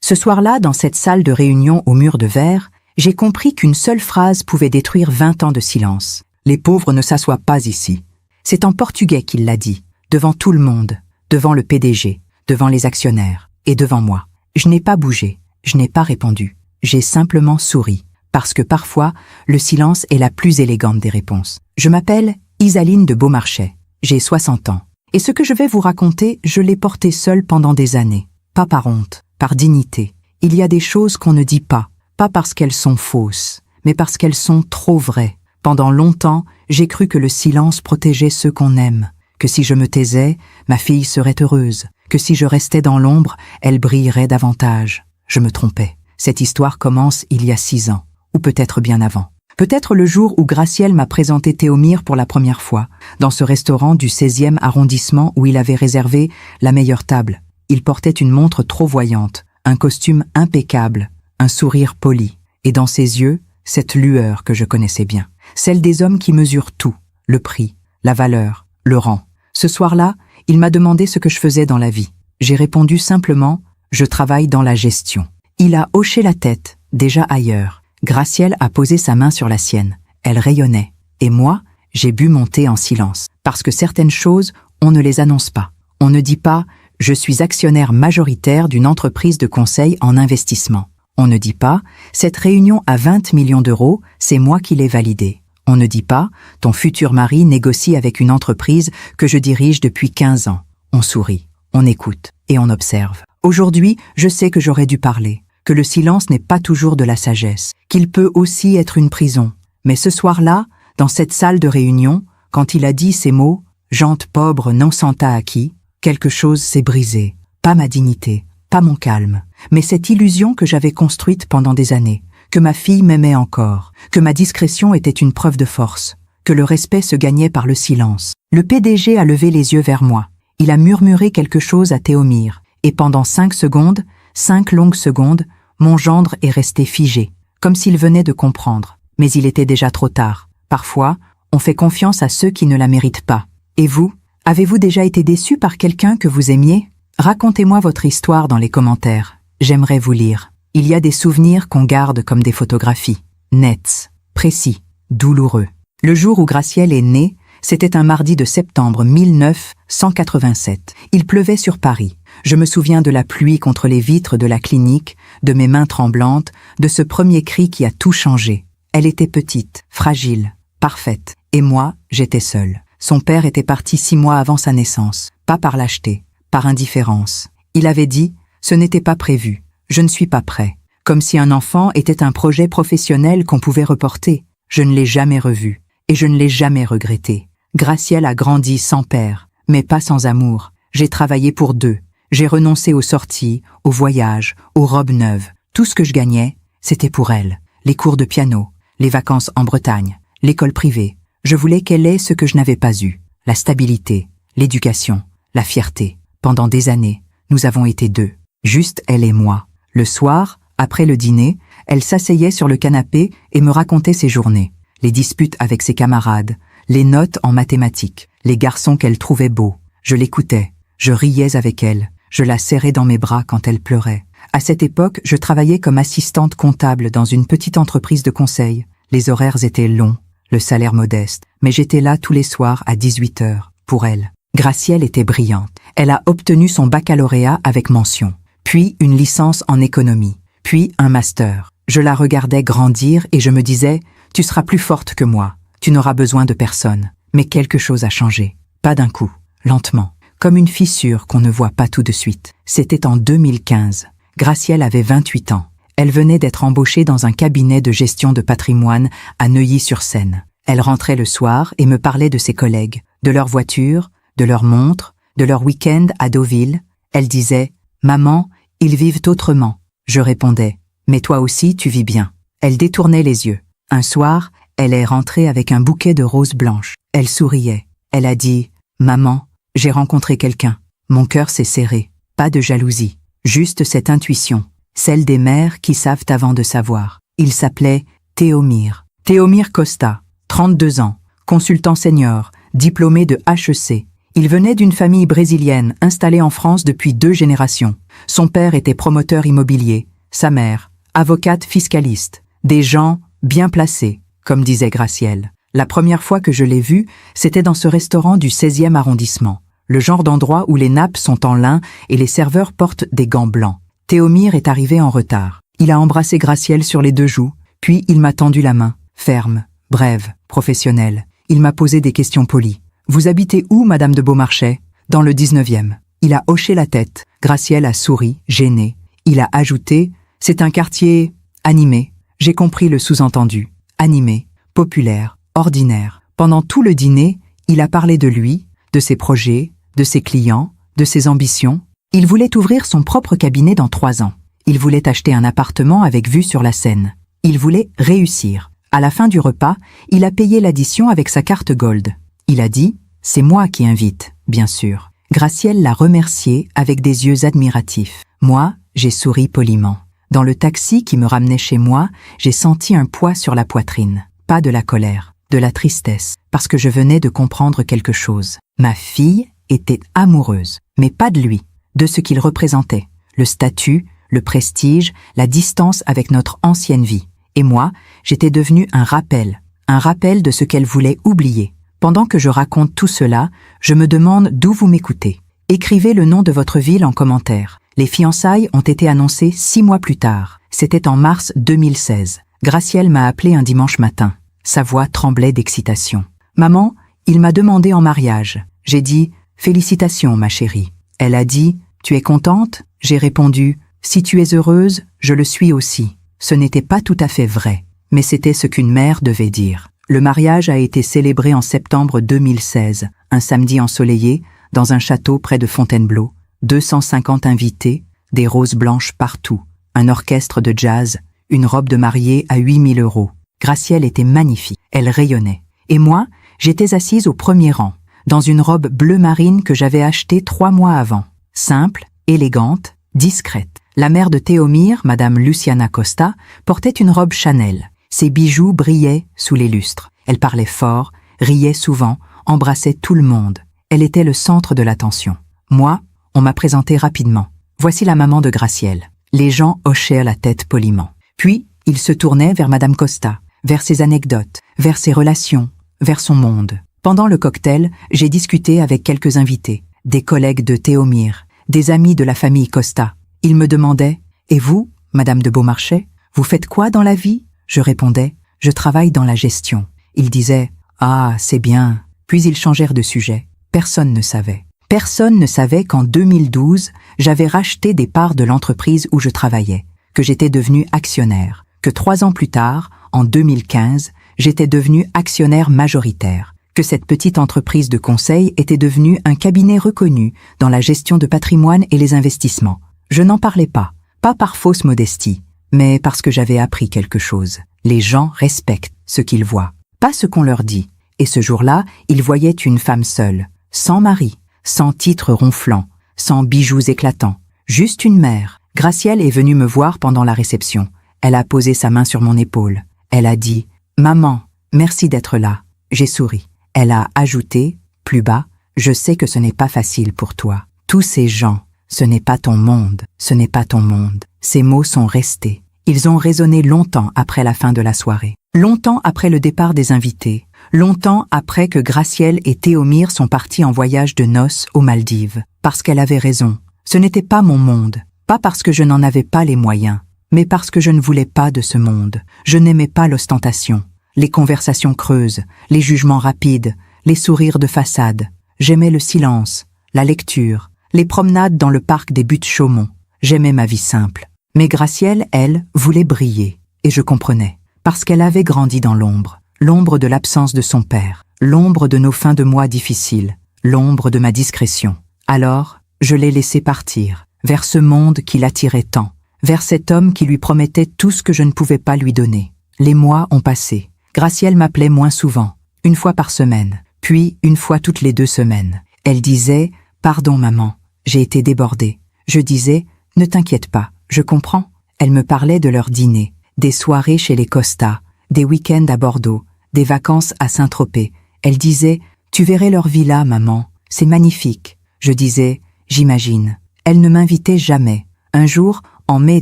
Ce soir-là, dans cette salle de réunion aux murs de verre, j'ai compris qu'une seule phrase pouvait détruire 20 ans de silence. Les pauvres ne s'assoient pas ici. C'est en portugais qu'il l'a dit, devant tout le monde, devant le PDG, devant les actionnaires et devant moi. Je n'ai pas bougé, je n'ai pas répondu. J'ai simplement souri, parce que parfois, le silence est la plus élégante des réponses. Je m'appelle Isaline de Beaumarchais, j'ai 60 ans. Et ce que je vais vous raconter, je l'ai porté seule pendant des années. Pas par honte, par dignité. Il y a des choses qu'on ne dit pas parce qu'elles sont fausses, mais parce qu'elles sont trop vraies. Pendant longtemps, j'ai cru que le silence protégeait ceux qu'on aime, que si je me taisais, ma fille serait heureuse, que si je restais dans l'ombre, elle brillerait davantage. Je me trompais. Cette histoire commence il y a 6 ans, ou peut-être bien avant. Peut-être le jour où Graciel m'a présenté Théomir pour la première fois, dans ce restaurant du 16e arrondissement où il avait réservé la meilleure table. Il portait une montre trop voyante, un costume impeccable, un sourire poli, et dans ses yeux, cette lueur que je connaissais bien. Celle des hommes qui mesurent tout, le prix, la valeur, le rang. Ce soir-là, il m'a demandé ce que je faisais dans la vie. J'ai répondu simplement « Je travaille dans la gestion ». Il a hoché la tête, déjà ailleurs. Graciel a posé sa main sur la sienne. Elle rayonnait. Et moi, j'ai bu mon thé en silence. Parce que certaines choses, on ne les annonce pas. On ne dit pas « Je suis actionnaire majoritaire d'une entreprise de conseil en investissement ». On ne dit pas « Cette réunion à 20 millions d'euros, c'est moi qui l'ai validée ». On ne dit pas « Ton futur mari négocie avec une entreprise que je dirige depuis 15 ans ». On sourit, on écoute et on observe. Aujourd'hui, je sais que j'aurais dû parler, que le silence n'est pas toujours de la sagesse, qu'il peut aussi être une prison. Mais ce soir-là, dans cette salle de réunion, quand il a dit ces mots « Gente pobre non santa acquis », quelque chose s'est brisé. Pas ma dignité, pas mon calme, mais cette illusion que j'avais construite pendant des années, que ma fille m'aimait encore, que ma discrétion était une preuve de force, que le respect se gagnait par le silence. Le PDG a levé les yeux vers moi. Il a murmuré quelque chose à Théomir, et pendant 5 secondes, 5 longues secondes, mon gendre est resté figé, comme s'il venait de comprendre. Mais il était déjà trop tard. Parfois, on fait confiance à ceux qui ne la méritent pas. Et vous, avez-vous déjà été déçu par quelqu'un que vous aimiez? Racontez-moi votre histoire dans les commentaires. J'aimerais vous lire. Il y a des souvenirs qu'on garde comme des photographies. Nets, précis, douloureux. Le jour où Graciel est né, c'était un mardi de septembre 1987. Il pleuvait sur Paris. Je me souviens de la pluie contre les vitres de la clinique, de mes mains tremblantes, de ce premier cri qui a tout changé. Elle était petite, fragile, parfaite. Et moi, j'étais seule. Son père était parti 6 mois avant sa naissance. Pas par lâcheté, par indifférence. Il avait dit « Ce n'était pas prévu. Je ne suis pas prêt. » Comme si un enfant était un projet professionnel qu'on pouvait reporter. Je ne l'ai jamais revu. Et je ne l'ai jamais regretté. Graciel a grandi sans père, mais pas sans amour. J'ai travaillé pour 2. J'ai renoncé aux sorties, aux voyages, aux robes neuves. Tout ce que je gagnais, c'était pour elle. Les cours de piano, les vacances en Bretagne, l'école privée. Je voulais qu'elle ait ce que je n'avais pas eu. La stabilité, l'éducation, la fierté. Pendant des années, nous avons été 2. Juste elle et moi. Le soir, après le dîner, elle s'asseyait sur le canapé et me racontait ses journées. Les disputes avec ses camarades, les notes en mathématiques, les garçons qu'elle trouvait beaux. Je l'écoutais, je riais avec elle, je la serrais dans mes bras quand elle pleurait. À cette époque, je travaillais comme assistante comptable dans une petite entreprise de conseil. Les horaires étaient longs, le salaire modeste, mais j'étais là tous les soirs à 18 heures, pour elle. Graciel était brillante. Elle a obtenu son baccalauréat avec mention, puis une licence en économie, puis un master. Je la regardais grandir et je me disais « Tu seras plus forte que moi, tu n'auras besoin de personne. » Mais quelque chose a changé. Pas d'un coup, lentement, comme une fissure qu'on ne voit pas tout de suite. C'était en 2015. Graciel avait 28 ans. Elle venait d'être embauchée dans un cabinet de gestion de patrimoine à Neuilly-sur-Seine. Elle rentrait le soir et me parlait de ses collègues, de leur voiture, de leurs montres, de leur week-end à Deauville. Elle disait « Maman, ils vivent autrement. » Je répondais « Mais toi aussi, tu vis bien. » Elle détournait les yeux. Un soir, elle est rentrée avec un bouquet de roses blanches. Elle souriait. Elle a dit « Maman, j'ai rencontré quelqu'un. » Mon cœur s'est serré. Pas de jalousie. Juste cette intuition. Celle des mères qui savent avant de savoir. Il s'appelait Théomir. Théomir Costa, 32 ans, consultant senior, diplômé de HEC. Il venait d'une famille brésilienne installée en France depuis 2 générations. Son père était promoteur immobilier, sa mère, avocate fiscaliste. Des gens bien placés, comme disait Gracielle. La première fois que je l'ai vu, c'était dans ce restaurant du 16e arrondissement. Le genre d'endroit où les nappes sont en lin et les serveurs portent des gants blancs. Théomir est arrivé en retard. Il a embrassé Gracielle sur les 2 joues, puis il m'a tendu la main, ferme, brève, professionnelle. Il m'a posé des questions polies. « Vous habitez où, Madame de Beaumarchais ?»« Dans le 19e. » Il a hoché la tête. Gracielle a souri, gênée. Il a ajouté « C'est un quartier animé. » J'ai compris le sous-entendu. Animé, populaire, ordinaire. Pendant tout le dîner, il a parlé de lui, de ses projets, de ses clients, de ses ambitions. Il voulait ouvrir son propre cabinet dans 3 ans. Il voulait acheter un appartement avec vue sur la Seine. Il voulait réussir. À la fin du repas, il a payé l'addition avec sa carte Gold. Il a dit « C'est moi qui invite, bien sûr ». Gracielle l'a remercié avec des yeux admiratifs. Moi, j'ai souri poliment. Dans le taxi qui me ramenait chez moi, j'ai senti un poids sur la poitrine. Pas de la colère, de la tristesse, parce que je venais de comprendre quelque chose. Ma fille était amoureuse, mais pas de lui, de ce qu'il représentait. Le statut, le prestige, la distance avec notre ancienne vie. Et moi, j'étais devenu un rappel de ce qu'elle voulait oublier. Pendant que je raconte tout cela, je me demande d'où vous m'écoutez. Écrivez le nom de votre ville en commentaire. Les fiançailles ont été annoncées 6 mois plus tard. C'était en mars 2016. Gracielle m'a appelé un dimanche matin. Sa voix tremblait d'excitation. « Maman, il m'a demandé en mariage. » J'ai dit « Félicitations, ma chérie. » Elle a dit « Tu es contente ?» J'ai répondu « Si tu es heureuse, je le suis aussi. » Ce n'était pas tout à fait vrai, mais c'était ce qu'une mère devait dire. Le mariage a été célébré en septembre 2016, un samedi ensoleillé, dans un château près de Fontainebleau. 250 invités, des roses blanches partout, un orchestre de jazz, une robe de mariée à 8 000 €. Gracielle était magnifique, elle rayonnait. Et moi, j'étais assise au premier rang, dans une robe bleu marine que j'avais achetée 3 mois avant. Simple, élégante, discrète. La mère de Théomir, Madame Luciana Costa, portait une robe Chanel. Ses bijoux brillaient sous les lustres. Elle parlait fort, riait souvent, embrassait tout le monde. Elle était le centre de l'attention. Moi, on m'a présenté rapidement. Voici la maman de Gracielle. Les gens hochèrent la tête poliment. Puis, ils se tournaient vers Madame Costa, vers ses anecdotes, vers ses relations, vers son monde. Pendant le cocktail, j'ai discuté avec quelques invités, des collègues de Théomir, des amis de la famille Costa. Ils me demandaient « Et vous, Madame de Beaumarchais, vous faites quoi dans la vie ?» Je répondais « Je travaille dans la gestion ». Ils disaient « Ah, c'est bien ». Puis ils changèrent de sujet. Personne ne savait. Personne ne savait qu'en 2012, j'avais racheté des parts de l'entreprise où je travaillais, que j'étais devenu actionnaire, que 3 ans plus tard, en 2015, j'étais devenu actionnaire majoritaire, que cette petite entreprise de conseil était devenue un cabinet reconnu dans la gestion de patrimoine et les investissements. Je n'en parlais pas par fausse modestie, mais parce que j'avais appris quelque chose. Les gens respectent ce qu'ils voient, pas ce qu'on leur dit. Et ce jour-là, ils voyaient une femme seule, sans mari, sans titre ronflant, sans bijoux éclatants, juste une mère. Gracielle est venue me voir pendant la réception. Elle a posé sa main sur mon épaule. Elle a dit « Maman, merci d'être là ». J'ai souri. Elle a ajouté, plus bas, « Je sais que ce n'est pas facile pour toi. Tous ces gens, ce n'est pas ton monde, ce n'est pas ton monde. » Ces mots sont restés. Ils ont résonné longtemps après la fin de la soirée. Longtemps après le départ des invités. Longtemps après que Gracielle et Théomir sont partis en voyage de noces aux Maldives. Parce qu'elle avait raison. Ce n'était pas mon monde. Pas parce que je n'en avais pas les moyens, mais parce que je ne voulais pas de ce monde. Je n'aimais pas l'ostentation, les conversations creuses, les jugements rapides, les sourires de façade. J'aimais le silence, la lecture, les promenades dans le parc des Buttes-Chaumont. J'aimais ma vie simple. Mais Gracielle, elle, voulait briller. Et je comprenais. Parce qu'elle avait grandi dans l'ombre. L'ombre de l'absence de son père. L'ombre de nos fins de mois difficiles. L'ombre de ma discrétion. Alors, je l'ai laissée partir. Vers ce monde qui l'attirait tant. Vers cet homme qui lui promettait tout ce que je ne pouvais pas lui donner. Les mois ont passé. Gracielle m'appelait moins souvent. 1 fois par semaine. Puis 1 fois toutes les 2 semaines. Elle disait « Pardon maman, j'ai été débordée ». Je disais « Ne t'inquiète pas, je comprends ». Elle me parlait de leurs dîners, des soirées chez les Costa, des week-ends à Bordeaux, des vacances à Saint-Tropez. Elle disait « Tu verrais leur villa, maman, C'est magnifique. Je disais, j'imagine. Elle ne m'invitait jamais. Un jour, en mai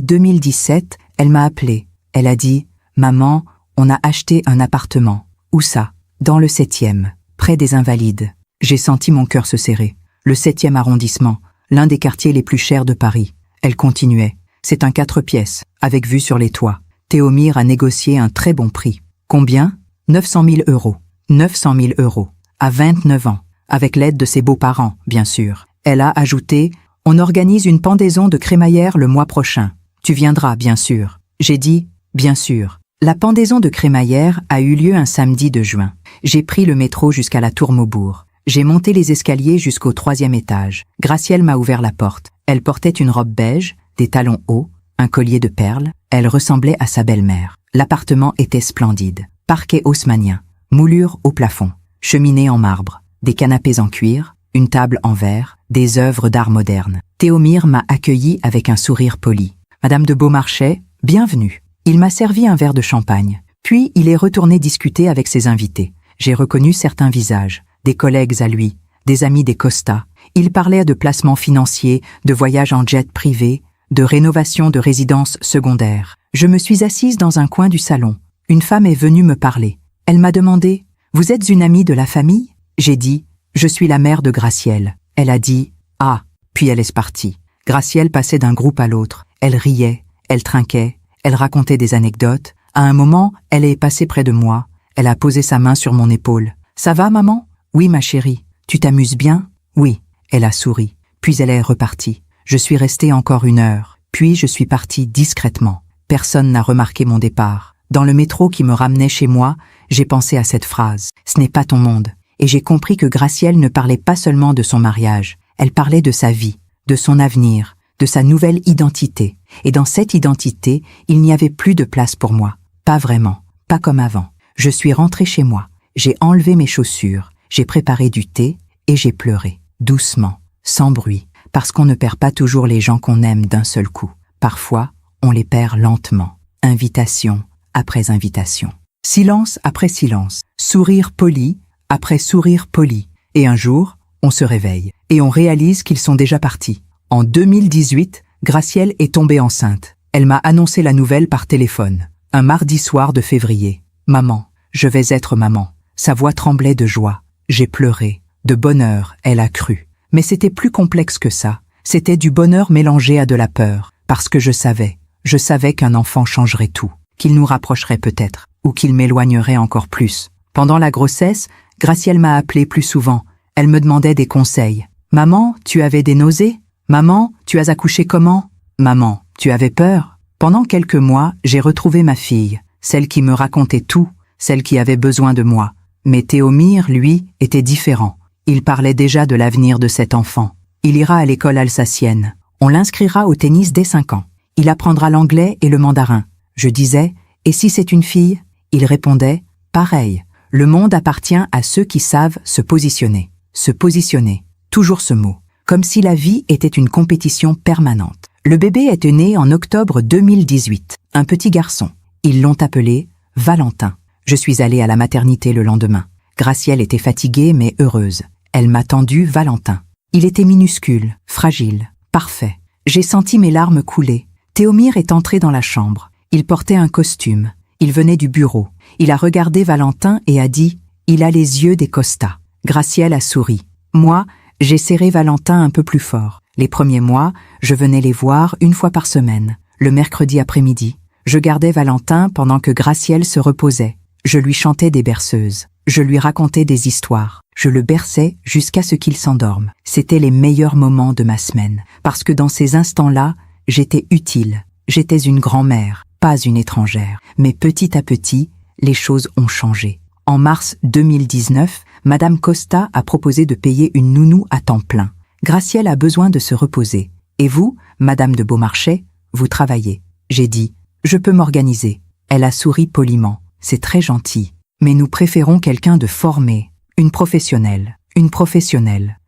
2017, elle m'a appelé. Elle a dit, maman, on a acheté un appartement. Où ça? Dans le 7e, près des Invalides. J'ai senti mon cœur se serrer. Le 7e arrondissement, l'un des quartiers les plus chers de Paris. Elle continuait. C'est un 4 pièces, avec vue sur les toits. Théomir a négocié un très bon prix. Combien? 900 000 €. 900 000 €. À 29 ans. Avec l'aide de ses beaux-parents, bien sûr. Elle a ajouté, on organise une pendaison de crémaillère le mois prochain. Tu viendras, bien sûr. J'ai dit, bien sûr. La pendaison de crémaillère a eu lieu un samedi de juin. J'ai pris le métro jusqu'à la Tour Maubourg. J'ai monté les escaliers jusqu'au 3e étage. Gracielle m'a ouvert la porte. Elle portait une robe beige, des talons hauts, un collier de perles. Elle ressemblait à sa belle-mère. L'appartement était splendide. Parquet haussmannien, moulure au plafond, cheminée en marbre, des canapés en cuir, une table en verre, des œuvres d'art moderne. Théomir m'a accueilli avec un sourire poli. Madame de Beaumarchais, bienvenue. Il m'a servi un verre de champagne. Puis il est retourné discuter avec ses invités. J'ai reconnu certains visages, des collègues à lui, des amis des Costa. Il parlait de placements financiers, de voyages en jet privé, de rénovation de résidences secondaires. Je me suis assise dans un coin du salon. Une femme est venue me parler. Elle m'a demandé « Vous êtes une amie de la famille ?» J'ai dit « Je suis la mère de Gracielle. » Elle a dit « Ah !» Puis elle est partie. Gracielle passait d'un groupe à l'autre. Elle riait, elle trinquait, elle racontait des anecdotes. À un moment, elle est passée près de moi. Elle a posé sa main sur mon épaule. « Ça va, maman ?»« Oui, ma chérie. Tu t'amuses bien ?»« Oui. » Elle a souri. Puis elle est repartie. Je suis restée encore 1 heure. Puis je suis partie discrètement. Personne n'a remarqué mon départ. Dans le métro qui me ramenait chez moi, j'ai pensé à cette phrase. Ce n'est pas ton monde. Et j'ai compris que Gracielle ne parlait pas seulement de son mariage. Elle parlait de sa vie, de son avenir, de sa nouvelle identité. Et dans cette identité, il n'y avait plus de place pour moi. Pas vraiment. Pas comme avant. Je suis rentrée chez moi. J'ai enlevé mes chaussures. J'ai préparé du thé et j'ai pleuré. Doucement, sans bruit. Parce qu'on ne perd pas toujours les gens qu'on aime d'un seul coup. Parfois, on les perd lentement. Invitation après invitation. Silence après silence. Sourire poli après sourire poli. Et un jour, on se réveille. Et on réalise qu'ils sont déjà partis. En 2018, Gracielle est tombée enceinte. Elle m'a annoncé la nouvelle par téléphone. Un mardi soir de février. « Maman, je vais être maman. » Sa voix tremblait de joie. J'ai pleuré. De bonheur, elle a cru. Mais c'était plus complexe que ça. C'était du bonheur mélangé à de la peur. Parce que je savais qu'un enfant changerait tout. Qu'il nous rapprocherait peut-être. Ou qu'il m'éloignerait encore plus. Pendant la grossesse, Gracielle m'a appelé plus souvent. Elle me demandait des conseils. « Maman, tu avais des nausées ? Maman, tu as accouché comment ? Maman, tu avais peur ?» Pendant quelques mois, j'ai retrouvé ma fille. Celle qui me racontait tout. Celle qui avait besoin de moi. Mais Théomir, lui, était différent. Il parlait déjà de l'avenir de cet enfant. Il ira à l'école alsacienne. On l'inscrira au tennis dès 5 ans. Il apprendra l'anglais et le mandarin. Je disais, et si c'est une fille ? Il répondait, pareil. Le monde appartient à ceux qui savent se positionner. Se positionner. Toujours ce mot. Comme si la vie était une compétition permanente. Le bébé est né en octobre 2018. Un petit garçon. Ils l'ont appelé Valentin. Je suis allée à la maternité le lendemain. Gracielle était fatiguée mais heureuse. Elle m'a tendu Valentin. Il était minuscule, fragile, parfait. J'ai senti mes larmes couler. Théomir est entré dans la chambre. Il portait un costume. Il venait du bureau. Il a regardé Valentin et a dit « Il a les yeux des Costa ». Gracielle a souri. Moi, j'ai serré Valentin un peu plus fort. Les premiers mois, je venais les voir 1 fois par semaine, le mercredi après-midi. Je gardais Valentin pendant que Gracielle se reposait. Je lui chantais des berceuses. Je lui racontais des histoires. Je le berçais jusqu'à ce qu'il s'endorme. C'était les meilleurs moments de ma semaine. Parce que dans ces instants-là, j'étais utile. J'étais une grand-mère, pas une étrangère. Mais petit à petit, les choses ont changé. En mars 2019, Madame Costa a proposé de payer une nounou à temps plein. Gracielle a besoin de se reposer. Et vous, Madame de Beaumarchais, vous travaillez. J'ai dit, je peux m'organiser. Elle a souri poliment. C'est très gentil. Mais nous préférons quelqu'un de formé. Une professionnelle,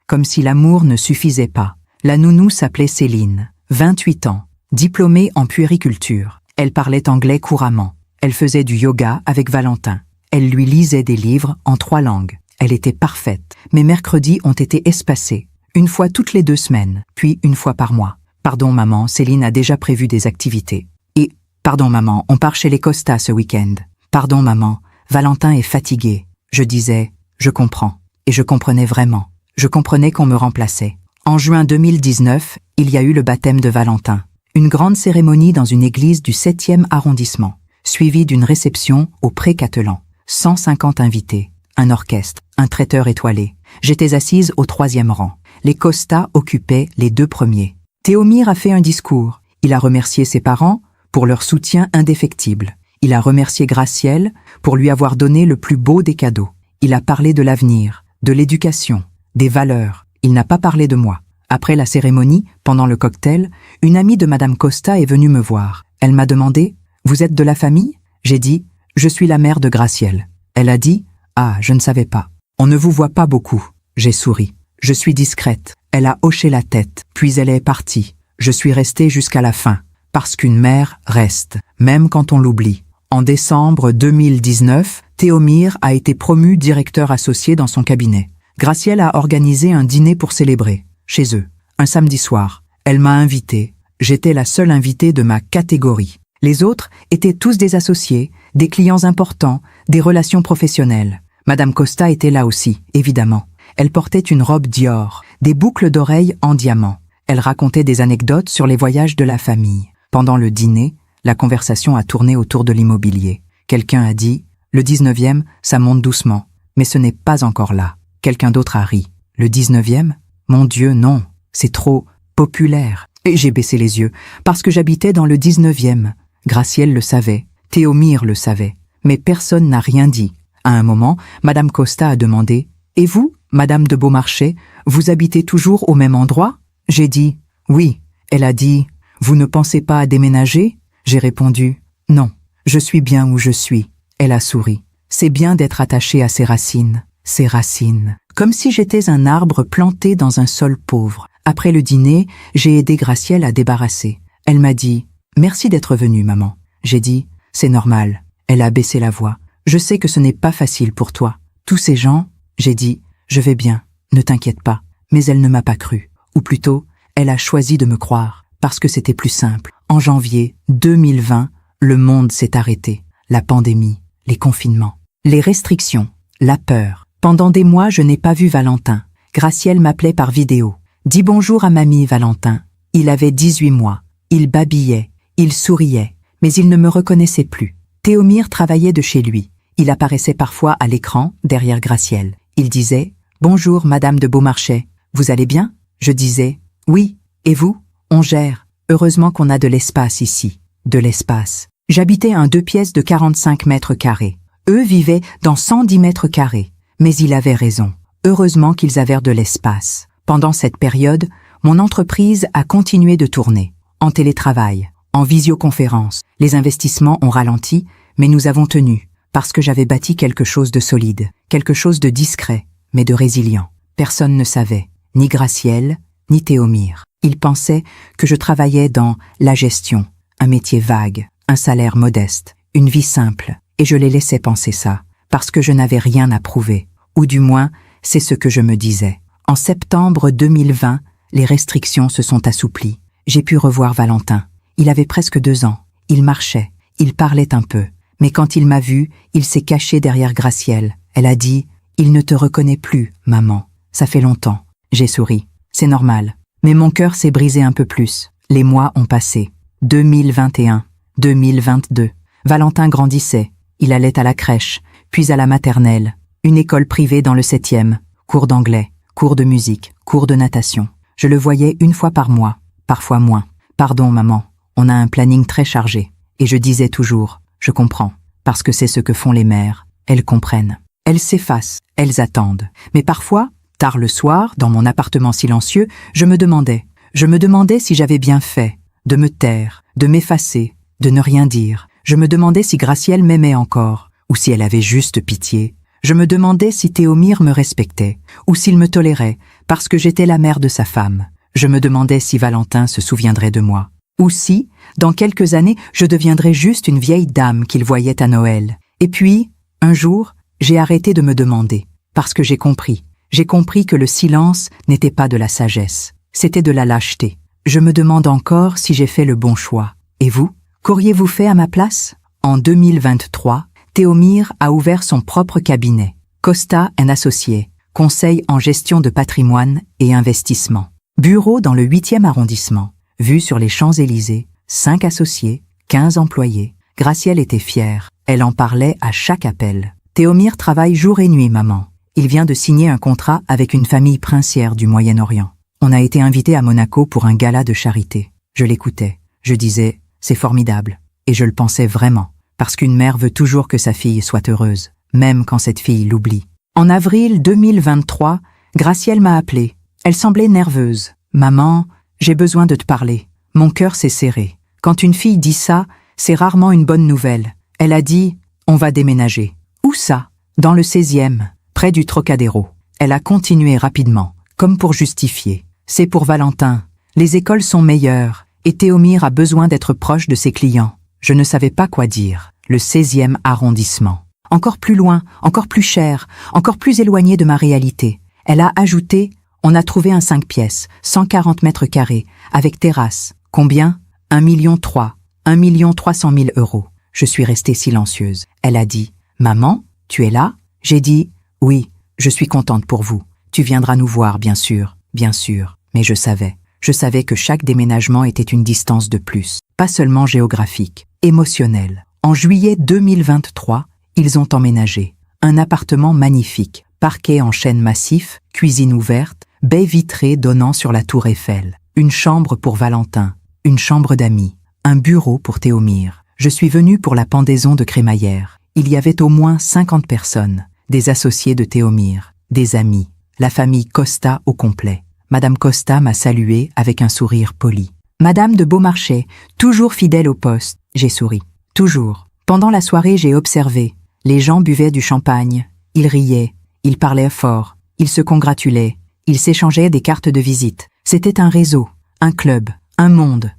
comme si l'amour ne suffisait pas. La nounou s'appelait Céline, 28 ans, diplômée en puériculture. Elle parlait anglais couramment. Elle faisait du yoga avec Valentin. Elle lui lisait des livres en 3 langues. Elle était parfaite. Mes mercredis ont été espacés. Une fois toutes les 2 semaines, puis une fois par mois. Pardon maman, Céline a déjà prévu des activités. Et, pardon maman, on part chez les Costa ce week-end. Pardon maman, Valentin est fatigué. Je disais, je comprends. Et je comprenais vraiment. Je comprenais qu'on me remplaçait. En juin 2019, il y a eu le baptême de Valentin. Une grande cérémonie dans une église du 7e arrondissement, suivie d'une réception au Pré-Catelan. 150 invités, un orchestre, un traiteur étoilé. J'étais assise au 3e rang. Les Costa occupaient les 2 premiers. Théomir a fait un discours. Il a remercié ses parents pour leur soutien indéfectible. Il a remercié Gracielle pour lui avoir donné le plus beau des cadeaux. Il a parlé de l'avenir, de l'éducation, des valeurs. Il n'a pas parlé de moi. Après la cérémonie, pendant le cocktail, une amie de Madame Costa est venue me voir. Elle m'a demandé « Vous êtes de la famille ?» J'ai dit « Je suis la mère de Gracielle. » Elle a dit « Ah, je ne savais pas. On ne vous voit pas beaucoup. » J'ai souri. Je suis discrète. Elle a hoché la tête, puis elle est partie. Je suis restée jusqu'à la fin, parce qu'une mère reste, même quand on l'oublie. En décembre 2019, Théomir a été promu directeur associé dans son cabinet. Gracielle a organisé un dîner pour célébrer, chez eux, un samedi soir. Elle m'a invitée. J'étais la seule invitée de ma catégorie. Les autres étaient tous des associés, des clients importants, des relations professionnelles. Madame Costa était là aussi, évidemment. Elle portait une robe Dior, des boucles d'oreilles en diamant. Elle racontait des anecdotes sur les voyages de la famille. Pendant le dîner, la conversation a tourné autour de l'immobilier. Quelqu'un a dit « Le 19e, ça monte doucement, mais ce n'est pas encore là. » Quelqu'un d'autre a ri. « Le 19e ? Mon Dieu, non, c'est trop populaire. » Et j'ai baissé les yeux, parce que j'habitais dans le 19e. Gracielle le savait, Théomir le savait, mais personne n'a rien dit. À un moment, Madame Costa a demandé « Et vous, Madame de Beaumarchais, vous habitez toujours au même endroit ?» J'ai dit « Oui ». Elle a dit « Vous ne pensez pas à déménager ?» J'ai répondu « Non, je suis bien où je suis ». Elle a souri. C'est bien d'être attaché à ses racines. Ses racines. Comme si j'étais un arbre planté dans un sol pauvre. Après le dîner, j'ai aidé Gracielle à débarrasser. Elle m'a dit « Merci d'être venue, maman ». J'ai dit « C'est normal ». Elle a baissé la voix. « Je sais que ce n'est pas facile pour toi. Tous ces gens… » J'ai dit « Je vais bien, ne t'inquiète pas ». Mais elle ne m'a pas cru. Ou plutôt, elle a choisi de me croire, parce que c'était plus simple. En janvier 2020, le monde s'est arrêté. La pandémie, les confinements, les restrictions, la peur. Pendant des mois, je n'ai pas vu Valentin. Gracielle m'appelait par vidéo. « Dis bonjour à mamie, Valentin. » Il avait 18 mois. Il babillait, il souriait, mais il ne me reconnaissait plus. Théomir travaillait de chez lui. Il apparaissait parfois à l'écran, derrière Gracielle. Il disait « Bonjour, Madame de Beaumarchais. Vous allez bien ?» Je disais « Oui, et vous ? On gère. Heureusement qu'on a de l'espace ici. » De l'espace. J'habitais un 2 pièces de 45 mètres carrés. Eux vivaient dans 110 mètres carrés. Mais il avait raison. Heureusement qu'ils avaient de l'espace. Pendant cette période, mon entreprise a continué de tourner. En télétravail, en visioconférence. Les investissements ont ralenti, mais nous avons tenu, parce que j'avais bâti quelque chose de solide, quelque chose de discret, mais de résilient. Personne ne savait, ni Gracielle, ni Théomir. Ils pensaient que je travaillais dans la gestion, un métier vague, un salaire modeste, une vie simple, et je les laissais penser ça, parce que je n'avais rien à prouver, ou du moins, c'est ce que je me disais. En septembre 2020, les restrictions se sont assouplies. J'ai pu revoir Valentin. Il avait presque 2 ans. Il marchait, il parlait un peu. Mais quand il m'a vu, il s'est caché derrière Gracielle. Elle a dit « Il ne te reconnaît plus, maman. Ça fait longtemps. » J'ai souri. C'est normal. Mais mon cœur s'est brisé un peu plus. Les mois ont passé. 2021, 2022. Valentin grandissait. Il allait à la crèche, puis à la maternelle. Une école privée dans le 7e. Cours d'anglais, cours de musique, cours de natation. Je le voyais une fois par mois, parfois moins. « Pardon, maman, on a un planning très chargé. » Et je disais toujours « Je comprends, parce que c'est ce que font les mères. Elles comprennent. Elles s'effacent, elles attendent. » Mais parfois, tard le soir, dans mon appartement silencieux, je me demandais si j'avais bien fait, de me taire, de m'effacer, de ne rien dire. Je me demandais si Gracielle m'aimait encore, ou si elle avait juste pitié. Je me demandais si Théomir me respectait, ou s'il me tolérait, parce que j'étais la mère de sa femme. Je me demandais si Valentin se souviendrait de moi, ou si, dans quelques années, je deviendrais juste une vieille dame qu'il voyait à Noël. Et puis, un jour, j'ai arrêté de me demander. Parce que j'ai compris. J'ai compris que le silence n'était pas de la sagesse. C'était de la lâcheté. Je me demande encore si j'ai fait le bon choix. Et vous? Qu'auriez-vous fait à ma place? En 2023, Théomir a ouvert son propre cabinet. Costa & Associés, conseil en gestion de patrimoine et investissement. Bureau dans le 8e arrondissement. Vue sur les Champs-Élysées, 5 associés, 15 employés. Gracielle était fière. Elle en parlait à chaque appel. Théomir travaille jour et nuit, maman. Il vient de signer un contrat avec une famille princière du Moyen-Orient. On a été invité à Monaco pour un gala de charité. Je l'écoutais. Je disais, c'est formidable. Et je le pensais vraiment. Parce qu'une mère veut toujours que sa fille soit heureuse, même quand cette fille l'oublie. En avril 2023, Gracielle m'a appelée. Elle semblait nerveuse. Maman, j'ai besoin de te parler. Mon cœur s'est serré. Quand une fille dit ça, c'est rarement une bonne nouvelle. Elle a dit, on va déménager. Où ça? Dans le 16e, près du Trocadéro. Elle a continué rapidement, comme pour justifier. C'est pour Valentin. Les écoles sont meilleures, et Théomir a besoin d'être proche de ses clients. Je ne savais pas quoi dire. Le 16e arrondissement. Encore plus loin, encore plus cher, encore plus éloigné de ma réalité. Elle a ajouté, on a trouvé un 5 pièces, 140 mètres carrés, avec terrasse. Combien? 1,3 million, 1 300 000 euros. Je suis restée silencieuse. Elle a dit, maman, tu es là? J'ai dit, oui, je suis contente pour vous. Tu viendras nous voir, bien sûr, mais je savais que chaque déménagement était une distance de plus, pas seulement géographique, émotionnelle. En juillet 2023, ils ont emménagé. Un appartement magnifique, parquet en chêne massif, cuisine ouverte, baie vitrée donnant sur la tour Eiffel. Une chambre pour Valentin, une chambre d'amis, un bureau pour Théomir. Je suis venue pour la pendaison de crémaillère. Il y avait au moins 50 personnes, des associés de Théomir, des amis, la famille Costa au complet. Madame Costa m'a saluée avec un sourire poli. Madame de Beaumarchais, toujours fidèle au poste, j'ai souri. Toujours. Pendant la soirée, j'ai observé. Les gens buvaient du champagne. Ils riaient. Ils parlaient fort. Ils se congratulaient. Ils s'échangeaient des cartes de visite. C'était un réseau, un club, un monde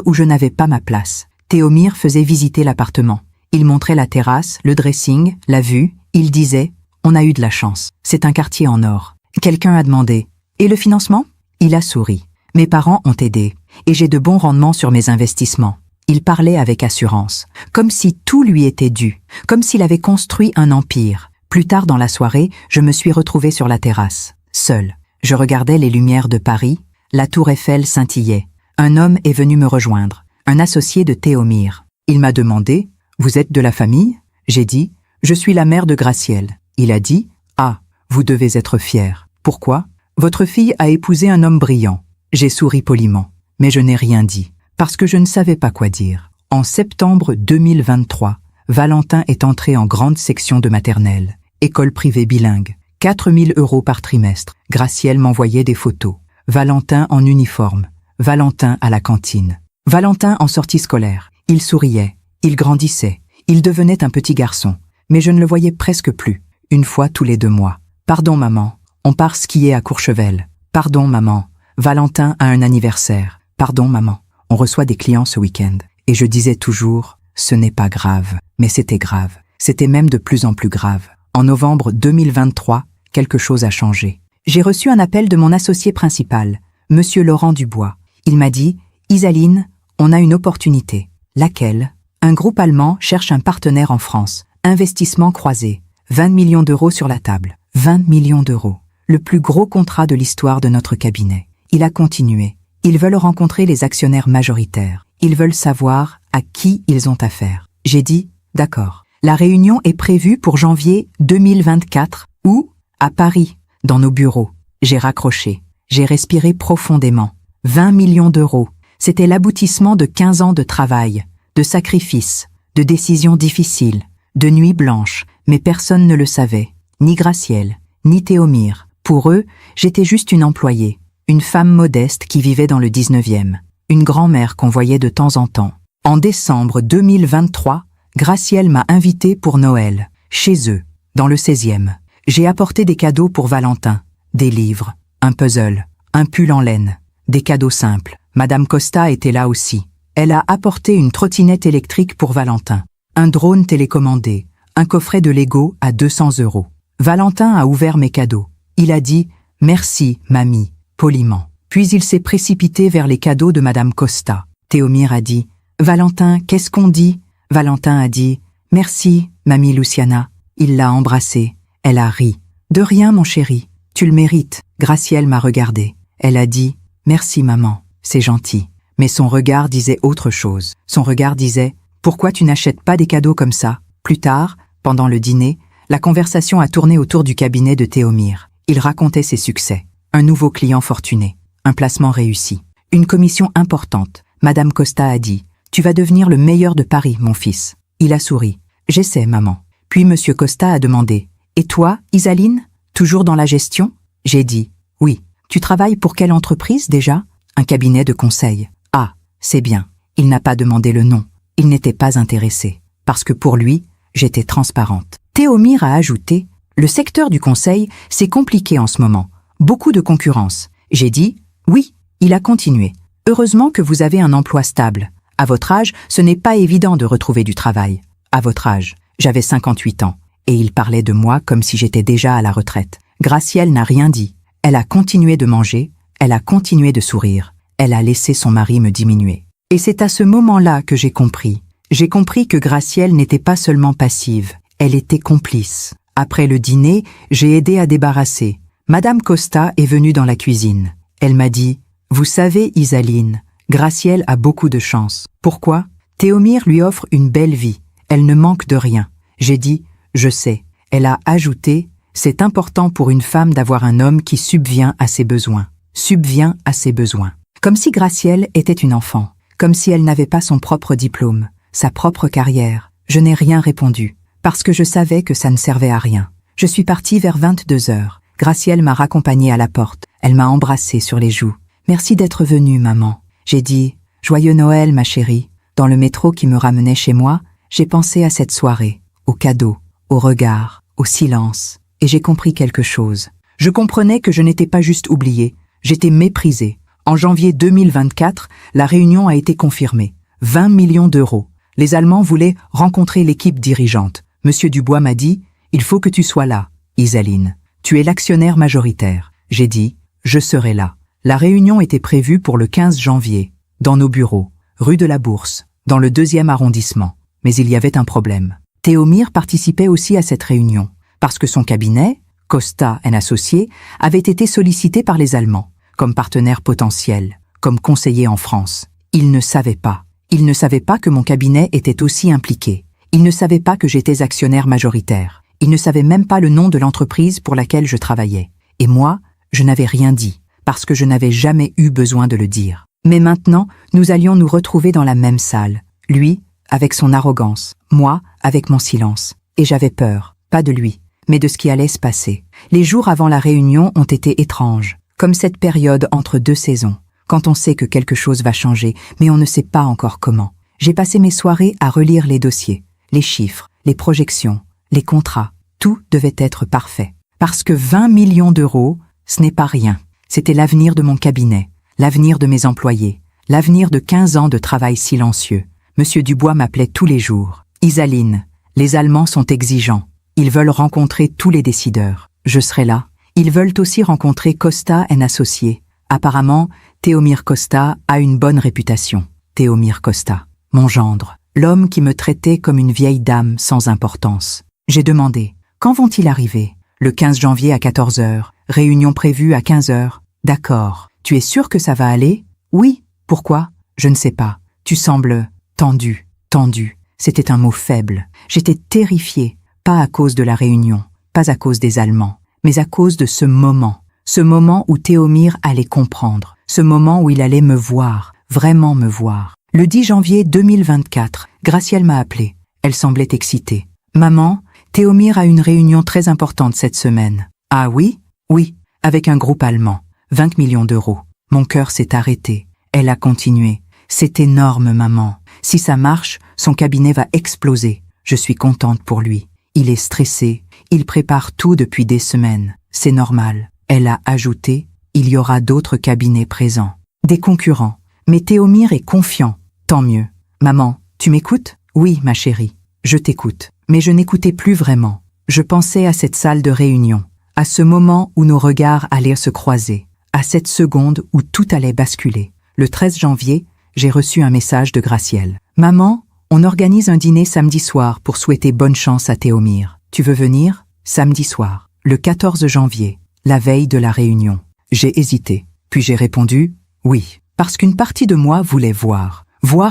où je n'avais pas ma place. Théomir faisait visiter l'appartement. Il montrait la terrasse, le dressing, la vue. Il disait, on a eu de la chance. C'est un quartier en or. Quelqu'un a demandé, et le financement? Il a souri. Mes parents ont aidé, et j'ai de bons rendements sur mes investissements. Il parlait avec assurance, comme si tout lui était dû, comme s'il avait construit un empire. Plus tard dans la soirée, je me suis retrouvée sur la terrasse, seule. Je regardais les lumières de Paris, la tour Eiffel scintillait. Un homme est venu me rejoindre, un associé de Théomir. Il m'a demandé, « Vous êtes de la famille ?» J'ai dit, « Je suis la mère de Gracielle. » Il a dit, « Ah, vous devez être fière. Pourquoi? Votre fille a épousé un homme brillant. » J'ai souri poliment, mais je n'ai rien dit. Parce que je ne savais pas quoi dire. En septembre 2023, Valentin est entré en grande section de maternelle, école privée bilingue, 4 000 euros par trimestre. Gracielle m'envoyait des photos. Valentin en uniforme, Valentin à la cantine, Valentin en sortie scolaire. Il souriait, il grandissait, il devenait un petit garçon, mais je ne le voyais presque plus, une fois tous les 2 mois. Pardon maman, on part skier à Courchevel. Pardon maman, Valentin a un anniversaire. Pardon maman. On reçoit des clients ce week-end. Et je disais toujours, ce n'est pas grave. Mais c'était grave. C'était même de plus en plus grave. En novembre 2023, quelque chose a changé. J'ai reçu un appel de mon associé principal, Monsieur Laurent Dubois. Il m'a dit, Isaline, on a une opportunité. Laquelle? Un groupe allemand cherche un partenaire en France. Investissement croisé. 20 millions d'euros sur la table. 20 millions d'euros. Le plus gros contrat de l'histoire de notre cabinet. Il a continué. Ils veulent rencontrer les actionnaires majoritaires. Ils veulent savoir à qui ils ont affaire. J'ai dit, d'accord. La réunion est prévue pour janvier 2024. Où? À Paris, dans nos bureaux. J'ai raccroché. J'ai respiré profondément. 20 millions d'euros. C'était l'aboutissement de 15 ans de travail, de sacrifices, de décisions difficiles, de nuits blanches, mais personne ne le savait. Ni Gracielle, ni Théomir. Pour eux, j'étais juste une employée. Une femme modeste qui vivait dans le 19e, une grand-mère qu'on voyait de temps en temps. En décembre 2023, Gracielle m'a invitée pour Noël, chez eux, dans le 16e. J'ai apporté des cadeaux pour Valentin, des livres, un puzzle, un pull en laine, des cadeaux simples. Madame Costa était là aussi. Elle a apporté une trottinette électrique pour Valentin, un drone télécommandé, un coffret de Lego à 200 euros. Valentin a ouvert mes cadeaux. Il a dit « Merci, mamie », poliment. Puis il s'est précipité vers les cadeaux de Madame Costa. Théomir a dit « Valentin, qu'est-ce qu'on dit ?» Valentin a dit « Merci, mamie Luciana ». Il l'a embrassée. Elle a ri. « De rien, mon chéri. Tu le mérites. » Gracielle m'a regardé. Elle a dit « Merci, maman. C'est gentil. » Mais son regard disait autre chose. Son regard disait « Pourquoi tu n'achètes pas des cadeaux comme ça ?» Plus tard, pendant le dîner, la conversation a tourné autour du cabinet de Théomir. Il racontait ses succès. Un nouveau client fortuné. Un placement réussi. Une commission importante. Madame Costa a dit « Tu vas devenir le meilleur de Paris, mon fils. » Il a souri. « J'essaie, maman. » Puis Monsieur Costa a demandé « Et toi, Isaline, toujours dans la gestion ?» J'ai dit « Oui. » Tu travailles pour quelle entreprise déjà ? Un cabinet de conseil. Ah, c'est bien. Il n'a pas demandé le nom. Il n'était pas intéressé. Parce que pour lui, j'étais transparente. Théomir a ajouté « Le secteur du conseil, c'est compliqué en ce moment. Beaucoup de concurrence. » J'ai dit « Oui. » Il a continué. « Heureusement que vous avez un emploi stable. À votre âge, ce n'est pas évident de retrouver du travail. À votre âge, j'avais 58 ans. » Et il parlait de moi comme si j'étais déjà à la retraite. Gracielle n'a rien dit. Elle a continué de manger, elle a continué de sourire. Elle a laissé son mari me diminuer. Et c'est à ce moment-là que j'ai compris. J'ai compris que Gracielle n'était pas seulement passive, elle était complice. Après le dîner, j'ai aidé à débarrasser. Madame Costa est venue dans la cuisine. Elle m'a dit « Vous savez, Isaline, Gracielle a beaucoup de chance. Pourquoi ? Théomir lui offre une belle vie. Elle ne manque de rien. » J'ai dit « Je sais. » Elle a ajouté « C'est important pour une femme d'avoir un homme qui subvient à ses besoins. » Subvient à ses besoins. Comme si Gracielle était une enfant. Comme si elle n'avait pas son propre diplôme, sa propre carrière. Je n'ai rien répondu, parce que je savais que ça ne servait à rien. Je suis partie vers 22 heures. Gracielle m'a raccompagnée à la porte. Elle m'a embrassée sur les joues. « Merci d'être venue, maman. » J'ai dit « Joyeux Noël, ma chérie. » Dans le métro qui me ramenait chez moi, j'ai pensé à cette soirée, aux cadeaux, aux regards, au silence. Et j'ai compris quelque chose. Je comprenais que je n'étais pas juste oubliée, j'étais méprisée. En janvier 2024, la réunion a été confirmée. 20 millions d'euros. Les Allemands voulaient rencontrer l'équipe dirigeante. Monsieur Dubois m'a dit « Il faut que tu sois là, Isaline. Tu es l'actionnaire majoritaire. » J'ai dit « Je serai là. » La réunion était prévue pour le 15 janvier, dans nos bureaux, rue de la Bourse, dans le 2e arrondissement. Mais il y avait un problème. Théomir participait aussi à cette réunion, parce que son cabinet, Costa & Associés, avait été sollicité par les Allemands, comme partenaire potentiel, comme conseiller en France. Il ne savait pas. Il ne savait pas que mon cabinet était aussi impliqué. Il ne savait pas que j'étais actionnaire majoritaire. Il ne savait même pas le nom de l'entreprise pour laquelle je travaillais. Et moi, je n'avais rien dit, parce que je n'avais jamais eu besoin de le dire. Mais maintenant, nous allions nous retrouver dans la même salle. Lui, avec son arrogance, moi, avec mon silence. Et j'avais peur, pas de lui, mais de ce qui allait se passer. Les jours avant la réunion ont été étranges, comme cette période entre deux saisons, quand on sait que quelque chose va changer, mais on ne sait pas encore comment. J'ai passé mes soirées à relire les dossiers, les chiffres, les projections, les contrats. Tout devait être parfait. Parce que 20 millions d'euros, ce n'est pas rien. C'était l'avenir de mon cabinet, l'avenir de mes employés, l'avenir de 15 ans de travail silencieux. Monsieur Dubois m'appelait tous les jours. « Isaline, les Allemands sont exigeants. Ils veulent rencontrer tous les décideurs. Je serai là. Ils veulent aussi rencontrer Costa & Associés. Apparemment, Théomir Costa a une bonne réputation. Théomir Costa, mon gendre, l'homme qui me traitait comme une vieille dame sans importance. J'ai demandé, quand vont-ils arriver ? Le 15 janvier à 14 heures. Réunion prévue à 15 heures. D'accord. Tu es sûr que ça va aller ? Oui. Pourquoi ? Je ne sais pas. Tu sembles tendu, tendu. C'était un mot faible. J'étais terrifiée, pas à cause de la réunion, pas à cause des Allemands, mais à cause de ce moment où Théomir allait comprendre, ce moment où il allait me voir, vraiment me voir. Le 10 janvier 2024, Gracielle m'a appelée. Elle semblait excitée. « Maman, Théomir a une réunion très importante cette semaine. »« Ah oui ? » ?»« Oui, avec un groupe allemand. 20 millions d'euros. » Mon cœur s'est arrêté. Elle a continué. « C'est énorme, maman. Si ça marche, son cabinet va exploser. Je suis contente pour lui. Il est stressé. Il prépare tout depuis des semaines. C'est normal. » Elle a ajouté, « Il y aura d'autres cabinets présents. Des concurrents. Mais Théomir est confiant. Tant mieux. »« Maman, tu m'écoutes ? » « Oui, ma chérie. Je t'écoute. » Mais je n'écoutais plus vraiment. Je pensais à cette salle de réunion, à ce moment où nos regards allaient se croiser, à cette seconde où tout allait basculer. Le 13 janvier, j'ai reçu un message de Gracielle. « Maman, on organise un dîner samedi soir pour souhaiter bonne chance à Théomire. Tu veux venir? Samedi soir. » Le 14 janvier, la veille de la réunion. J'ai hésité, puis j'ai répondu « oui », parce qu'une partie de moi voulait voir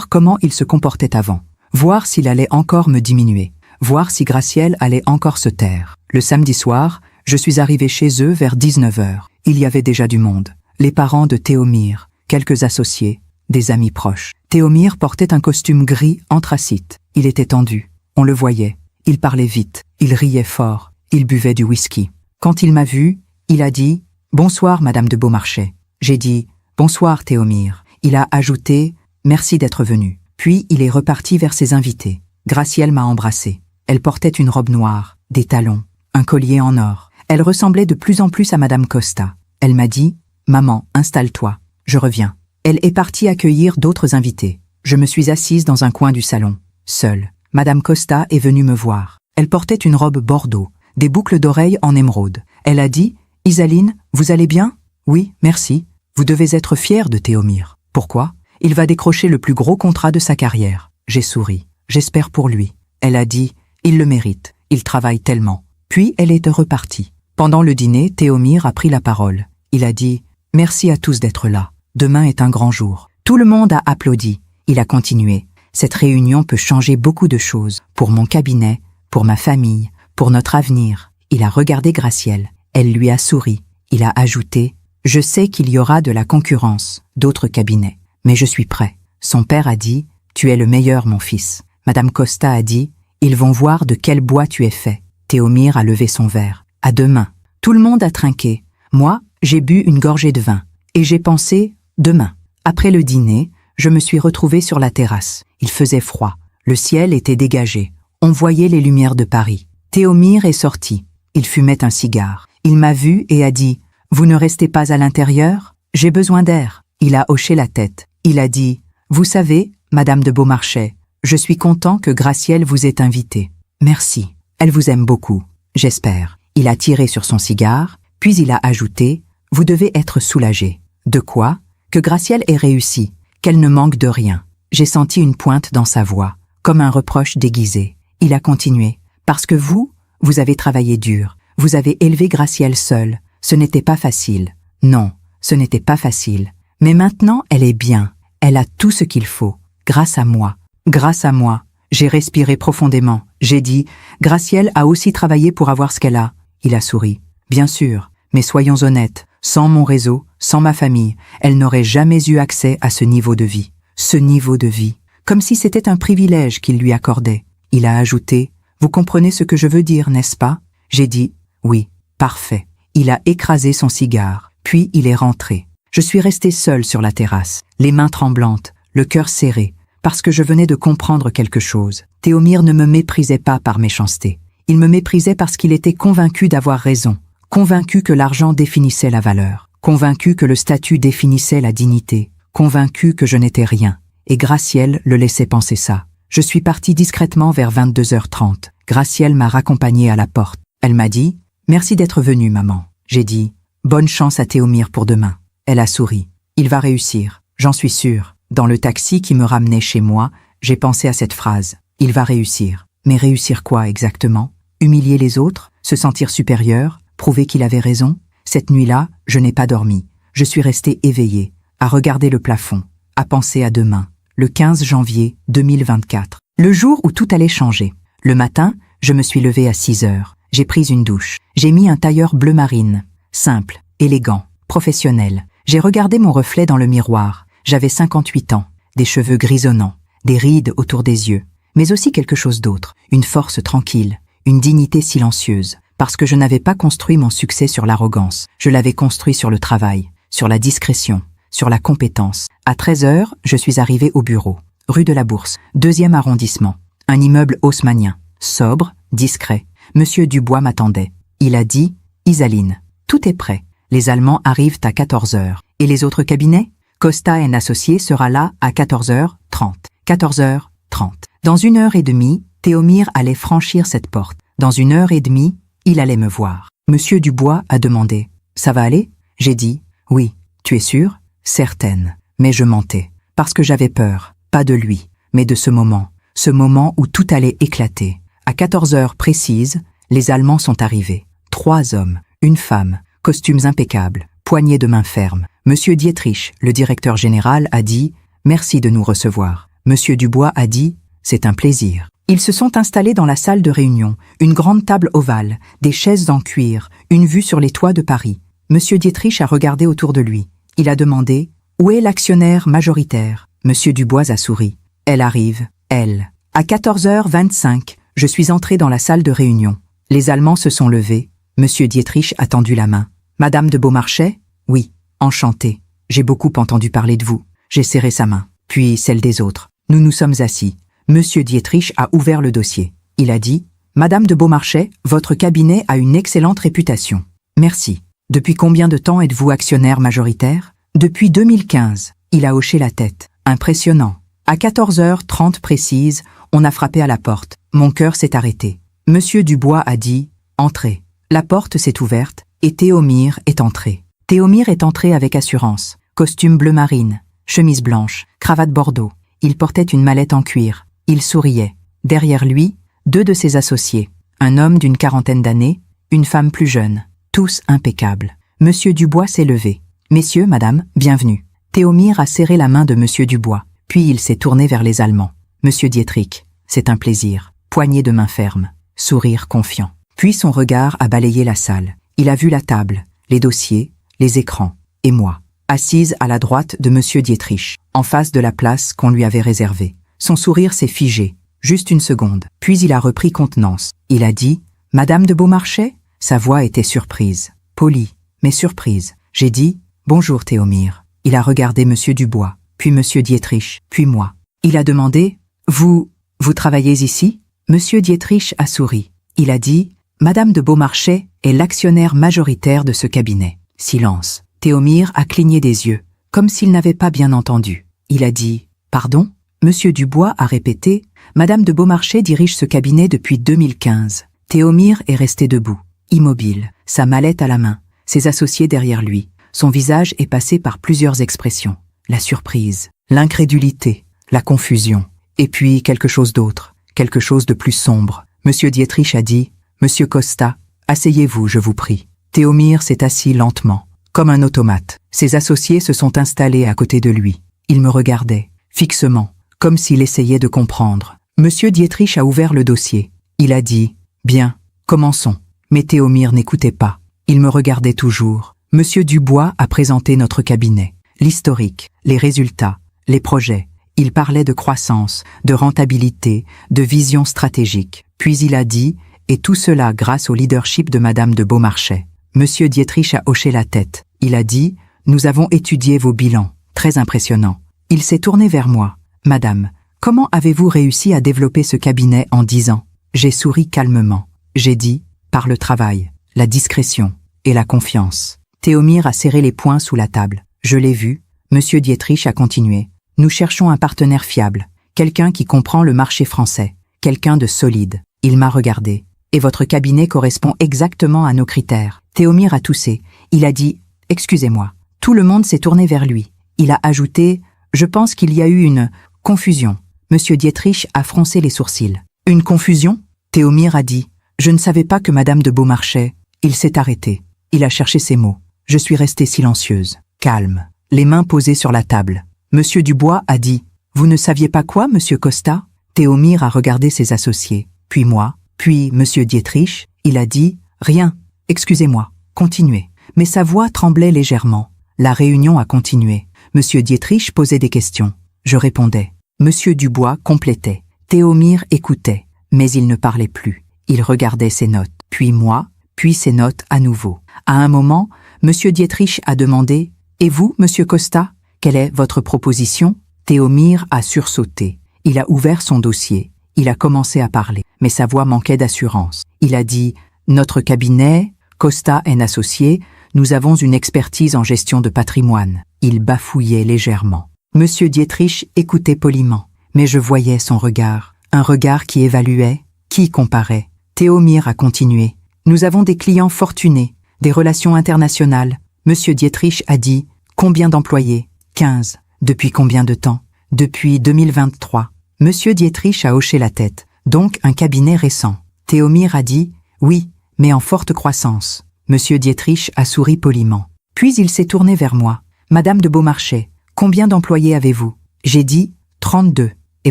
comment il se comportait avant, voir s'il allait encore me diminuer, voir si Gracielle allait encore se taire. Le samedi soir, je suis arrivé chez eux vers 19h. Il y avait déjà du monde. Les parents de Théomire, quelques associés, des amis proches. Théomire portait un costume gris anthracite. Il était tendu. On le voyait. Il parlait vite. Il riait fort. Il buvait du whisky. Quand il m'a vu, il a dit « Bonsoir, Madame de Beaumarchais ». J'ai dit « Bonsoir, Théomire ». Il a ajouté « Merci d'être venu ». Puis il est reparti vers ses invités. Gracielle m'a embrassé. Elle portait une robe noire, des talons, un collier en or. Elle ressemblait de plus en plus à Madame Costa. Elle m'a dit « Maman, installe-toi, je reviens ». Elle est partie accueillir d'autres invités. Je me suis assise dans un coin du salon, seule. Madame Costa est venue me voir. Elle portait une robe bordeaux, des boucles d'oreilles en émeraude. Elle a dit « Isaline, vous allez bien ?»« Oui, merci. Vous devez être fière de Théomire. » « Pourquoi ? Il va décrocher le plus gros contrat de sa carrière. » J'ai souri. « J'espère pour lui. » Elle a dit « Il le mérite. Il travaille tellement. » Puis elle est repartie. Pendant le dîner, Théomire a pris la parole. Il a dit « Merci à tous d'être là. Demain est un grand jour. » Tout le monde a applaudi. Il a continué. « Cette réunion peut changer beaucoup de choses. Pour mon cabinet, pour ma famille, pour notre avenir. » Il a regardé Gracielle. Elle lui a souri. Il a ajouté « Je sais qu'il y aura de la concurrence, d'autres cabinets. Mais je suis prêt. » Son père a dit « Tu es le meilleur, mon fils. » Madame Costa a dit « Ils vont voir de quel bois tu es fait. » Théomire a levé son verre. « À demain. » Tout le monde a trinqué. Moi, j'ai bu une gorgée de vin. Et j'ai pensé « Demain. » Après le dîner, je me suis retrouvée sur la terrasse. Il faisait froid. Le ciel était dégagé. On voyait les lumières de Paris. Théomire est sorti. Il fumait un cigare. Il m'a vu et a dit « Vous ne restez pas à l'intérieur? J'ai besoin d'air. » Il a hoché la tête. Il a dit « Vous savez, Madame de Beaumarchais, je suis content que Gracielle vous ait invitée. Merci. Elle vous aime beaucoup. J'espère. » Il a tiré sur son cigare, puis il a ajouté « Vous devez être soulagé. » De quoi? Que Gracielle ait réussi, qu'elle ne manque de rien. J'ai senti une pointe dans sa voix, comme un reproche déguisé. Il a continué « Parce que vous avez travaillé dur. Vous avez élevé Gracielle seule. Ce n'était pas facile. Non, ce n'était pas facile. Mais maintenant, elle est bien. Elle a tout ce qu'il faut. Grâce à moi. Grâce à moi. » J'ai respiré profondément. J'ai dit « Gracielle a aussi travaillé pour avoir ce qu'elle a. » Il a souri. « Bien sûr, mais soyons honnêtes. Sans mon réseau, sans ma famille, elle n'aurait jamais eu accès à ce niveau de vie. Ce niveau de vie. Comme si c'était un privilège qu'il lui accordait. » Il a ajouté « Vous comprenez ce que je veux dire, n'est-ce pas ?» J'ai dit « Oui, parfait. » Il a écrasé son cigare, puis il est rentré. Je suis restée seule sur la terrasse, les mains tremblantes, le cœur serré, parce que je venais de comprendre quelque chose. Théomire ne me méprisait pas par méchanceté. Il me méprisait parce qu'il était convaincu d'avoir raison, convaincu que l'argent définissait la valeur, convaincu que le statut définissait la dignité, convaincu que je n'étais rien. Et Gracielle le laissait penser ça. Je suis partie discrètement vers 22h30. Gracielle m'a raccompagnée à la porte. Elle m'a dit « Merci d'être venue, maman. » J'ai dit « Bonne chance à Théomire pour demain. » Elle a souri. « Il va réussir, j'en suis sûre. » Dans le taxi qui me ramenait chez moi, j'ai pensé à cette phrase. « Il va réussir. » Mais réussir quoi exactement? Humilier les autres? Se sentir supérieur? Prouver qu'il avait raison? Cette nuit-là, je n'ai pas dormi. Je suis restée éveillée, à regarder le plafond, à penser à demain, le 15 janvier 2024. Le jour où tout allait changer. Le matin, je me suis levée à 6h. J'ai pris une douche. J'ai mis un tailleur bleu marine. Simple, élégant, professionnel. J'ai regardé mon reflet dans le miroir. J'avais 58 ans, des cheveux grisonnants, des rides autour des yeux, mais aussi quelque chose d'autre, une force tranquille, une dignité silencieuse, parce que je n'avais pas construit mon succès sur l'arrogance, je l'avais construit sur le travail, sur la discrétion, sur la compétence. À 13h, je suis arrivée au bureau, rue de la Bourse, 2e arrondissement, un immeuble haussmannien, sobre, discret. Monsieur Dubois m'attendait. Il a dit « Isaline, tout est prêt. Les Allemands arrivent à 14h. Et les autres cabinets ? Costa & Associés sera là à 14h30. 14h30. Dans 1h30, Théomire allait franchir cette porte. Dans 1 heure et demie, il allait me voir. Monsieur Dubois a demandé « Ça va aller ?» J'ai dit « Oui. Tu es sûre ?»« Certaine. » Mais je mentais. Parce que j'avais peur, pas de lui, mais de ce moment où tout allait éclater. À 14 heures précises, les Allemands sont arrivés. 3 hommes, une femme, costumes impeccables, poignées de main fermes. Monsieur Dietrich, le directeur général, a dit « Merci de nous recevoir ». Monsieur Dubois a dit « C'est un plaisir ». Ils se sont installés dans la salle de réunion, une grande table ovale, des chaises en cuir, une vue sur les toits de Paris. Monsieur Dietrich a regardé autour de lui. Il a demandé « Où est l'actionnaire majoritaire ?» Monsieur Dubois a souri. « Elle arrive, elle. » À 14h25, je suis entré dans la salle de réunion. Les Allemands se sont levés. Monsieur Dietrich a tendu la main. « Madame de Beaumarchais ?»« Oui, enchanté. J'ai beaucoup entendu parler de vous. » J'ai serré sa main, puis celle des autres. Nous nous sommes assis. Monsieur Dietrich a ouvert le dossier. Il a dit « Madame de Beaumarchais, votre cabinet a une excellente réputation. Merci. Depuis combien de temps êtes-vous actionnaire majoritaire ?»« Depuis 2015. » Il a hoché la tête. Impressionnant. À 14h30 précise, on a frappé à la porte. Mon cœur s'est arrêté. Monsieur Dubois a dit « Entrez ». La porte s'est ouverte et Théomir est entré. Théomir est entré avec assurance. Costume bleu marine, chemise blanche, cravate bordeaux. Il portait une mallette en cuir. Il souriait. Derrière lui, 2 de ses associés. Un homme d'une 40aine d'années, une femme plus jeune. Tous impeccables. Monsieur Dubois s'est levé. « Messieurs, madame, bienvenue. » Théomir a serré la main de Monsieur Dubois. Puis il s'est tourné vers les Allemands. « Monsieur Dietrich, c'est un plaisir. » Poignée de main ferme. Sourire confiant. Puis son regard a balayé la salle. Il a vu la table, les dossiers, les écrans, et moi, assise à la droite de Monsieur Dietrich, en face de la place qu'on lui avait réservée. Son sourire s'est figé, juste une seconde. Puis il a repris contenance. Il a dit « Madame de Beaumarchais ?» Sa voix était surprise, polie, mais surprise. J'ai dit « Bonjour Théomir ». Il a regardé Monsieur Dubois, puis Monsieur Dietrich, puis moi. Il a demandé « Vous travaillez ici ?» Monsieur Dietrich a souri. Il a dit « Madame de Beaumarchais est l'actionnaire majoritaire de ce cabinet. » Silence. Théomir a cligné des yeux, comme s'il n'avait pas bien entendu. Il a dit « Pardon ?» Monsieur Dubois a répété « Madame de Beaumarchais dirige ce cabinet depuis 2015. » Théomir est resté debout, immobile, sa mallette à la main, ses associés derrière lui. Son visage est passé par plusieurs expressions. La surprise, l'incrédulité, la confusion. Et puis quelque chose d'autre, quelque chose de plus sombre. Monsieur Dietrich a dit « Monsieur Costa, asseyez-vous, je vous prie. » Théomir s'est assis lentement, comme un automate. Ses associés se sont installés à côté de lui. Il me regardait, fixement, comme s'il essayait de comprendre. Monsieur Dietrich a ouvert le dossier. Il a dit « Bien, commençons ». Mais Théomir n'écoutait pas. Il me regardait toujours. Monsieur Dubois a présenté notre cabinet, l'historique, les résultats, les projets. Il parlait de croissance, de rentabilité, de vision stratégique. Puis il a dit « Et tout cela grâce au leadership de Madame de Beaumarchais ». Monsieur Dietrich a hoché la tête. Il a dit « Nous avons étudié vos bilans. Très impressionnant. » Il s'est tourné vers moi. « Madame, comment avez-vous réussi à développer ce cabinet en 10 ans ?» J'ai souri calmement. J'ai dit « Par le travail, la discrétion et la confiance. » Théomir a serré les poings sous la table. Je l'ai vu. Monsieur Dietrich a continué. « Nous cherchons un partenaire fiable, quelqu'un qui comprend le marché français, quelqu'un de solide. » Il m'a regardé. « Et votre cabinet correspond exactement à nos critères. » Théomir a toussé. Il a dit « Excusez-moi ». Tout le monde s'est tourné vers lui. Il a ajouté « Je pense qu'il y a eu une confusion. » Monsieur Dietrich a froncé les sourcils. « Une confusion ?» Théomir a dit « Je ne savais pas que Madame de Beaumarchais. » Il s'est arrêté. Il a cherché ses mots. Je suis restée silencieuse, calme, les mains posées sur la table. Monsieur Dubois a dit « Vous ne saviez pas quoi, Monsieur Costa ?» Théomir a regardé ses associés, puis moi, puis Monsieur Dietrich. Il a dit « Rien, excusez-moi, continuez. » Mais sa voix tremblait légèrement. La réunion a continué. Monsieur Dietrich posait des questions. Je répondais. Monsieur Dubois complétait. Théomir écoutait, mais il ne parlait plus. Il regardait ses notes, puis moi, puis ses notes à nouveau. À un moment, Monsieur Dietrich a demandé « Et vous, Monsieur Costa, quelle est votre proposition ?» Théomir a sursauté. Il a ouvert son dossier. Il a commencé à parler, mais sa voix manquait d'assurance. Il a dit « Notre cabinet, Costa & Associés, nous avons une expertise en gestion de patrimoine. » Il bafouillait légèrement. Monsieur Dietrich écoutait poliment, mais je voyais son regard. Un regard qui évaluait, qui comparait. Théomir a continué. Nous avons des clients fortunés, des relations internationales. Monsieur Dietrich a dit, combien d'employés? 15. Depuis combien de temps? Depuis 2023. Monsieur Dietrich a hoché la tête. Donc un cabinet récent. Théomir a dit, oui, mais en forte croissance. Monsieur Dietrich a souri poliment. Puis il s'est tourné vers moi. Madame de Beaumarchais, combien d'employés avez-vous? J'ai dit, 32. Et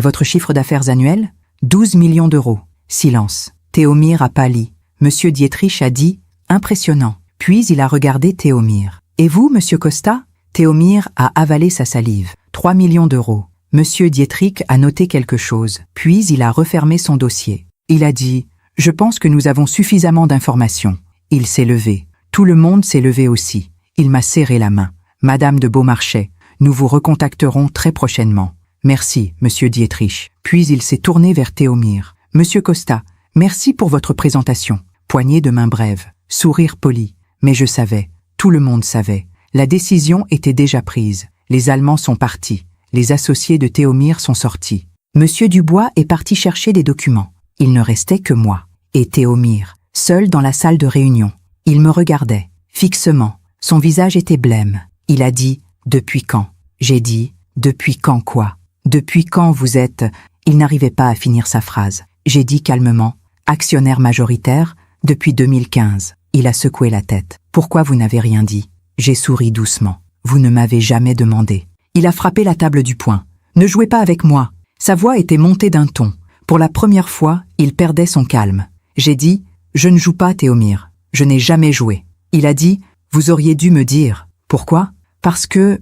votre chiffre d'affaires annuel? 12 millions d'euros. Silence. Théomir a pâli. Monsieur Dietrich a dit, impressionnant. Puis il a regardé Théomir. Et vous, monsieur Costa? Théomir a avalé sa salive. 3 millions d'euros. Monsieur Dietrich a noté quelque chose. Puis il a refermé son dossier. Il a dit, je pense que nous avons suffisamment d'informations. Il s'est levé. Tout le monde s'est levé aussi. Il m'a serré la main. Madame de Beaumarchais, nous vous recontacterons très prochainement. Merci, monsieur Dietrich. Puis il s'est tourné vers Théomir. Monsieur Costa, merci pour votre présentation. Poignée de main brève, sourire poli. Mais je savais, tout le monde savait. La décision était déjà prise. Les Allemands sont partis. Les associés de Théomir sont sortis. Monsieur Dubois est parti chercher des documents. Il ne restait que moi et Théomir, seul dans la salle de réunion. Il me regardait, fixement. Son visage était blême. Il a dit « Depuis quand ?» J'ai dit « Depuis quand quoi ?»« Depuis quand vous êtes… » Il n'arrivait pas à finir sa phrase. J'ai dit calmement « Actionnaire majoritaire depuis 2015. » Il a secoué la tête. « Pourquoi vous n'avez rien dit ?» J'ai souri doucement. « Vous ne m'avez jamais demandé. » Il a frappé la table du poing. « Ne jouez pas avec moi !» Sa voix était montée d'un ton. Pour la première fois, il perdait son calme. J'ai dit « Je ne joue pas, Théomir. Je n'ai jamais joué. » Il a dit « Vous auriez dû me dire. » Pourquoi ? Parce que…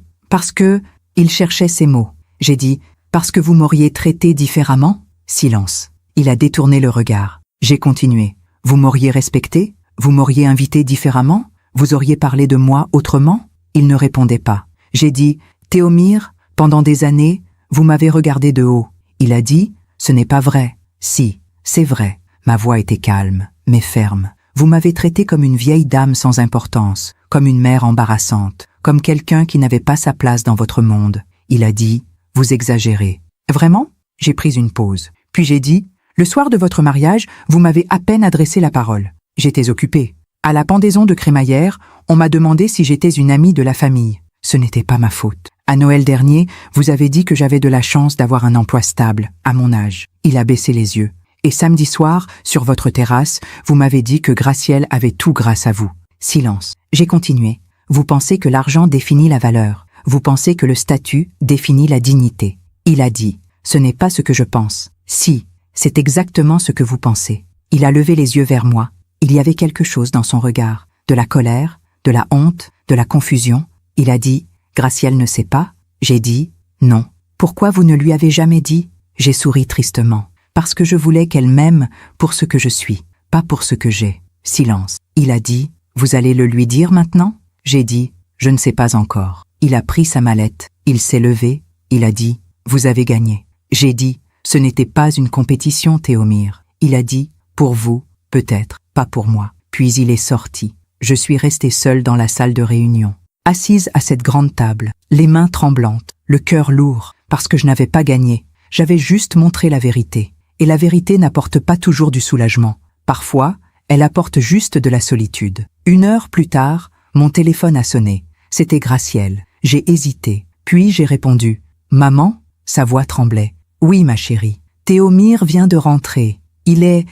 Il cherchait ses mots. J'ai dit « Parce que vous m'auriez traité différemment ?» Silence. Il a détourné le regard. J'ai continué. « Vous m'auriez respecté ? Vous m'auriez invité différemment ? Vous auriez parlé de moi autrement ?» Il ne répondait pas. J'ai dit « Théomir, pendant des années, vous m'avez regardé de haut. » Il a dit « Ce n'est pas vrai. » Si, c'est vrai. Ma voix était calme, mais ferme. Vous m'avez traité comme une vieille dame sans importance, comme une mère embarrassante, comme quelqu'un qui n'avait pas sa place dans votre monde. Il a dit « Vous exagérez. » Vraiment ? J'ai pris une pause. Puis j'ai dit « Le soir de votre mariage, vous m'avez à peine adressé la parole. J'étais occupée. À la pendaison de crémaillère, on m'a demandé si j'étais une amie de la famille. Ce n'était pas ma faute. À Noël dernier, vous avez dit que j'avais de la chance d'avoir un emploi stable, à mon âge. » Il a baissé les yeux. Et samedi soir, sur votre terrasse, vous m'avez dit que Gracielle avait tout grâce à vous. Silence. J'ai continué. Vous pensez que l'argent définit la valeur. Vous pensez que le statut définit la dignité. Il a dit, ce n'est pas ce que je pense. Si, c'est exactement ce que vous pensez. Il a levé les yeux vers moi. Il y avait quelque chose dans son regard. De la colère, de la honte, de la confusion. Il a dit, Gracielle ne sait pas. J'ai dit, non. Pourquoi vous ne lui avez jamais dit? J'ai souri tristement. Parce que je voulais qu'elle m'aime pour ce que je suis, pas pour ce que j'ai. Silence. Il a dit, vous allez le lui dire maintenant? J'ai dit, je ne sais pas encore. Il a pris sa mallette, il s'est levé, il a dit, vous avez gagné. J'ai dit, ce n'était pas une compétition, Théomir. Il a dit, pour vous, peut-être, pas pour moi. Puis il est sorti. Je suis restée seule dans la salle de réunion, assise à cette grande table, les mains tremblantes, le cœur lourd, parce que je n'avais pas gagné. J'avais juste montré la vérité. Et la vérité n'apporte pas toujours du soulagement. Parfois, elle apporte juste de la solitude. 1 heure plus tard, mon téléphone a sonné. C'était Gracielle. J'ai hésité. Puis j'ai répondu. « Maman ?» Sa voix tremblait. « Oui, ma chérie. Théomir vient de rentrer. Il est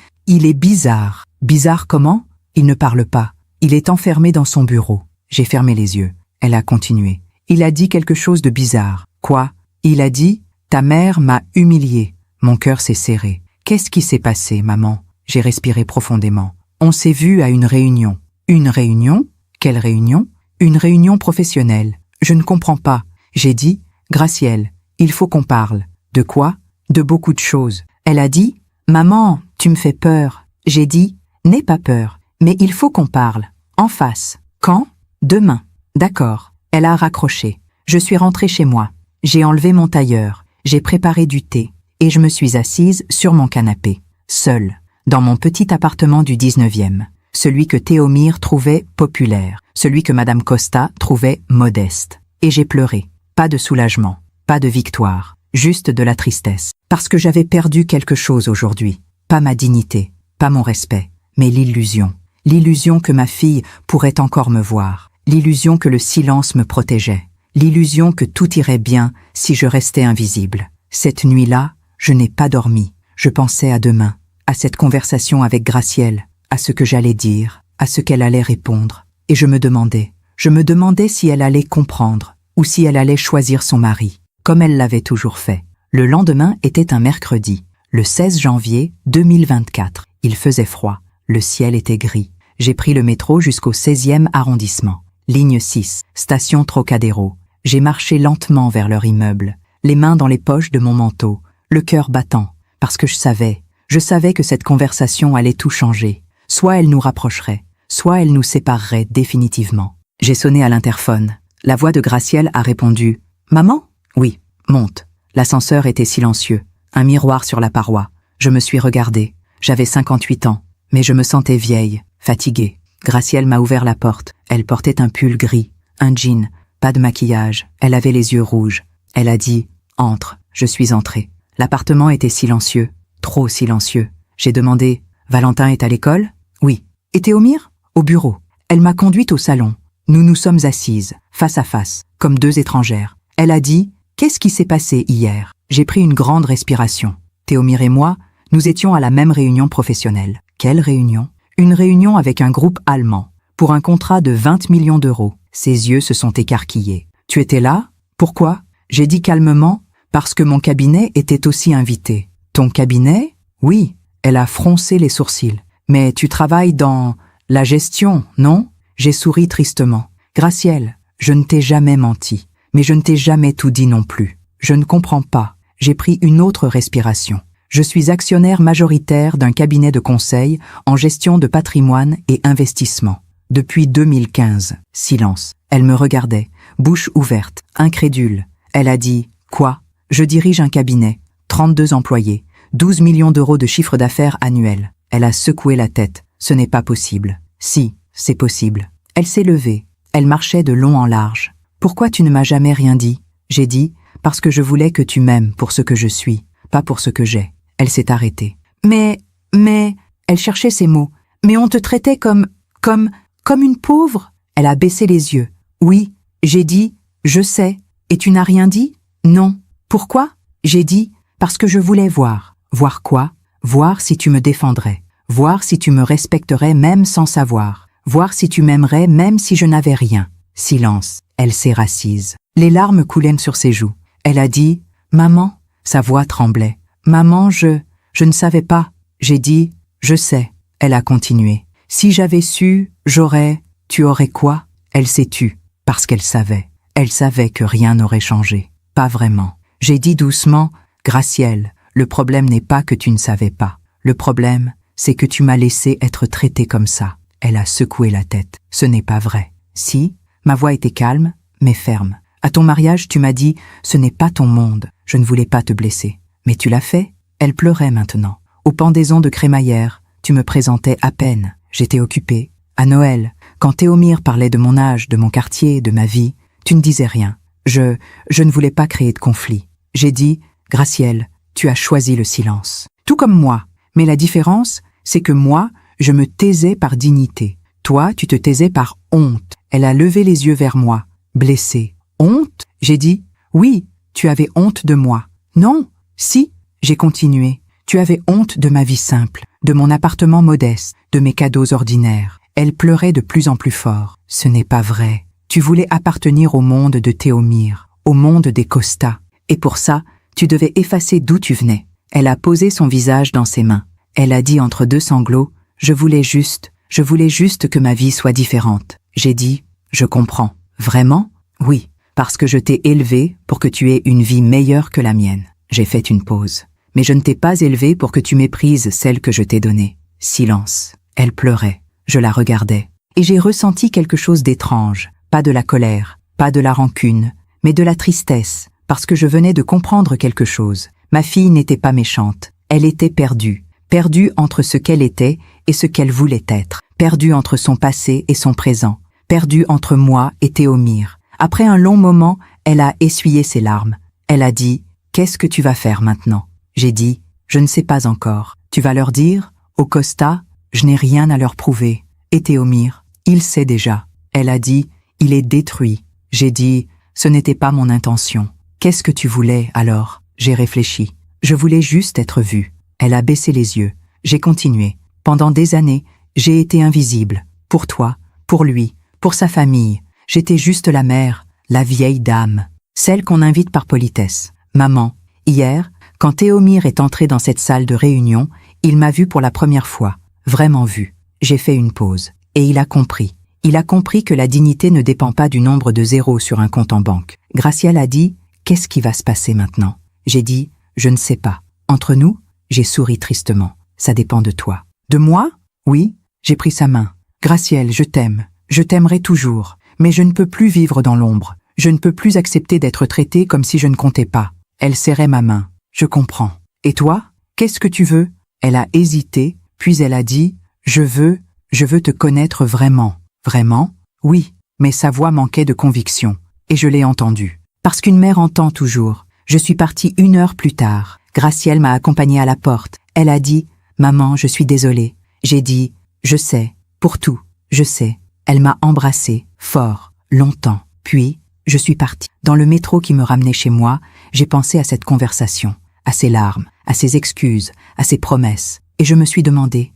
bizarre. » « Bizarre comment ? Il ne parle pas. Il est enfermé dans son bureau. » J'ai fermé les yeux. Elle a continué. « Il a dit quelque chose de bizarre. »« Quoi ? » Il a dit « Ta mère m'a humiliée. » Mon cœur s'est serré. « Qu'est-ce qui s'est passé, maman ?» J'ai respiré profondément. « On s'est vu à une réunion. »« Une réunion ? Quelle réunion ? » ?»« Une réunion professionnelle. Je ne comprends pas. » J'ai dit « Gracielle, il faut qu'on parle. »« De quoi ? » ?»« De beaucoup de choses. » Elle a dit « Maman, tu me fais peur. » J'ai dit « N'aie pas peur, mais il faut qu'on parle. En face. Quand ? Demain. » D'accord. Elle a raccroché. Je suis rentrée chez moi. J'ai enlevé mon tailleur. J'ai préparé du thé. Et je me suis assise sur mon canapé, seule, dans mon petit appartement du 19e, celui que Théomir trouvait populaire, celui que Madame Costa trouvait modeste. Et j'ai pleuré. Pas de soulagement, pas de victoire, juste de la tristesse. Parce que j'avais perdu quelque chose aujourd'hui. Pas ma dignité, pas mon respect, mais l'illusion. L'illusion que ma fille pourrait encore me voir. L'illusion que le silence me protégeait. L'illusion que tout irait bien si je restais invisible. Cette nuit-là, je n'ai pas dormi. Je pensais à demain, à cette conversation avec Gracielle, à ce que j'allais dire, à ce qu'elle allait répondre. Et je me demandais si elle allait comprendre, ou si elle allait choisir son mari, comme elle l'avait toujours fait. Le lendemain était un mercredi, le 16 janvier 2024. Il faisait froid, le ciel était gris. J'ai pris le métro jusqu'au 16e arrondissement. Ligne 6, station Trocadéro. J'ai marché lentement vers leur immeuble, les mains dans les poches de mon manteau, le cœur battant, parce que je savais que cette conversation allait tout changer. Soit elle nous rapprocherait, soit elle nous séparerait définitivement. J'ai sonné à l'interphone. La voix de Gracielle a répondu « Maman ?» « Oui, monte. » L'ascenseur était silencieux, un miroir sur la paroi. Je me suis regardée. J'avais 58 ans, mais je me sentais vieille, fatiguée. Gracielle m'a ouvert la porte. Elle portait un pull gris, un jean, pas de maquillage. Elle avait les yeux rouges. Elle a dit « Entre ». Je suis entrée. L'appartement était silencieux, trop silencieux. J'ai demandé « Valentin est à l'école ?» « Oui. »« Et Théomir ?»« Au bureau. » Elle m'a conduite au salon. Nous nous sommes assises, face à face, comme deux étrangères. Elle a dit « Qu'est-ce qui s'est passé hier ?» J'ai pris une grande respiration. Théomir et moi, nous étions à la même réunion professionnelle. Quelle réunion? Une réunion avec un groupe allemand, pour un contrat de 20 millions d'euros. Ses yeux se sont écarquillés. « Tu étais là? Pourquoi ?» J'ai dit calmement « Parce que mon cabinet était aussi invité. »« Ton cabinet? » Oui. Elle a froncé les sourcils. « Mais tu travailles dans la gestion, non ?» J'ai souri tristement. « Gracielle, je ne t'ai jamais menti, mais je ne t'ai jamais tout dit non plus. Je ne comprends pas. » J'ai pris une autre respiration. Je suis actionnaire majoritaire d'un cabinet de conseil en gestion de patrimoine et investissement. Depuis 2015. Silence. Elle me regardait, bouche ouverte, incrédule. Elle a dit « Quoi ?» Je dirige un cabinet, 32 employés, 12 millions d'euros de chiffre d'affaires annuel. Elle a secoué la tête. Ce n'est pas possible. Si, c'est possible. Elle s'est levée. Elle marchait de long en large. Pourquoi tu ne m'as jamais rien dit? J'ai dit, parce que je voulais que tu m'aimes pour ce que je suis, pas pour ce que j'ai. Elle s'est arrêtée. Mais, elle cherchait ses mots. Mais on te traitait comme une pauvre? Elle a baissé les yeux. Oui, j'ai dit, je sais. Et tu n'as rien dit? Non. Pourquoi? J'ai dit, parce que je voulais voir. Voir quoi? Voir si tu me défendrais. Voir si tu me respecterais même sans savoir. Voir si tu m'aimerais même si je n'avais rien. Silence. Elle s'est rassise. Les larmes coulaient sur ses joues. Elle a dit « Maman ?» Sa voix tremblait. « Maman, je ne savais pas. » J'ai dit « Je sais. » Elle a continué. « Si j'avais su, tu aurais quoi ?» Elle s'est tue, parce qu'elle savait. Elle savait que rien n'aurait changé. Pas vraiment. J'ai dit doucement « Gracielle, le problème n'est pas que tu ne savais pas. Le problème, c'est que tu m'as laissé être traitée comme ça. » Elle a secoué la tête. « Ce n'est pas vrai. » Si, ma voix était calme, mais ferme. À ton mariage, tu m'as dit « Ce n'est pas ton monde. Je ne voulais pas te blesser. » Mais tu l'as fait. Elle pleurait maintenant. Aux pendaisons de crémaillère, tu me présentais à peine. J'étais occupée. À Noël, quand Théomir parlait de mon âge, de mon quartier, de ma vie, tu ne disais rien. Je ne voulais pas créer de conflit. J'ai dit « Gracielle, tu as choisi le silence. » Tout comme moi. Mais la différence, c'est que moi, je me taisais par dignité. Toi, tu te taisais par honte. Elle a levé les yeux vers moi, blessée. Honte? J'ai dit « Oui, tu avais honte de moi. » Non, si, j'ai continué. Tu avais honte de ma vie simple, de mon appartement modeste, de mes cadeaux ordinaires. Elle pleurait de plus en plus fort. Ce n'est pas vrai. Tu voulais appartenir au monde de Théomir, au monde des Costa. Et pour ça, tu devais effacer d'où tu venais. Elle a posé son visage dans ses mains. Elle a dit entre deux sanglots « Je voulais juste que ma vie soit différente. » J'ai dit « Je comprends. Vraiment? Oui, parce que je t'ai élevée pour que tu aies une vie meilleure que la mienne. » J'ai fait une pause. « Mais je ne t'ai pas élevée pour que tu méprises celle que je t'ai donnée. » Silence. Elle pleurait. Je la regardais. Et j'ai ressenti quelque chose d'étrange. Pas de la colère, pas de la rancune, mais de la tristesse, parce que je venais de comprendre quelque chose. Ma fille n'était pas méchante. Elle était perdue. Perdue entre ce qu'elle était et ce qu'elle voulait être. Perdue entre son passé et son présent. Perdue entre moi et Théomir. Après un long moment, elle a essuyé ses larmes. Elle a dit « Qu'est-ce que tu vas faire maintenant ?» J'ai dit « Je ne sais pas encore. Tu vas leur dire ? Au Costa, je n'ai rien à leur prouver. Et Théomir, il sait déjà. Elle a dit, il est détruit. J'ai dit, ce n'était pas mon intention. Qu'est-ce que tu voulais alors? J'ai réfléchi. Je voulais juste être vue. Elle a baissé les yeux. J'ai continué. Pendant des années, j'ai été invisible. Pour toi, pour lui, pour sa famille. J'étais juste la mère, la vieille dame. Celle qu'on invite par politesse. Maman, hier, quand Théomir est entré dans cette salle de réunion, il m'a vue pour la première fois. Vraiment vue. J'ai fait une pause. Et il a compris. Il a compris que la dignité ne dépend pas du nombre de zéros sur un compte en banque. Gracielle a dit, qu'est-ce qui va se passer maintenant? J'ai dit, je ne sais pas. Entre nous, j'ai souri tristement. Ça dépend de toi. De moi? Oui, j'ai pris sa main. Gracielle, je t'aime. Je t'aimerai toujours. Mais je ne peux plus vivre dans l'ombre. Je ne peux plus accepter d'être traitée comme si je ne comptais pas. Elle serrait ma main. Je comprends. Et toi? Qu'est-ce que tu veux? Elle a hésité, puis elle a dit, je veux te connaître vraiment. Vraiment? Oui, mais sa voix manquait de conviction. Et je l'ai entendue. Parce qu'une mère entend toujours. Je suis partie 1 heure plus tard. Gracielle m'a accompagnée à la porte. Elle a dit, maman, je suis désolée. J'ai dit, je sais, pour tout, je sais. Elle m'a embrassée, fort, longtemps. Puis, je suis partie. Dans le métro qui me ramenait chez moi, j'ai pensé à cette conversation, à ses larmes, à ses excuses, à ses promesses. Et je me suis demandé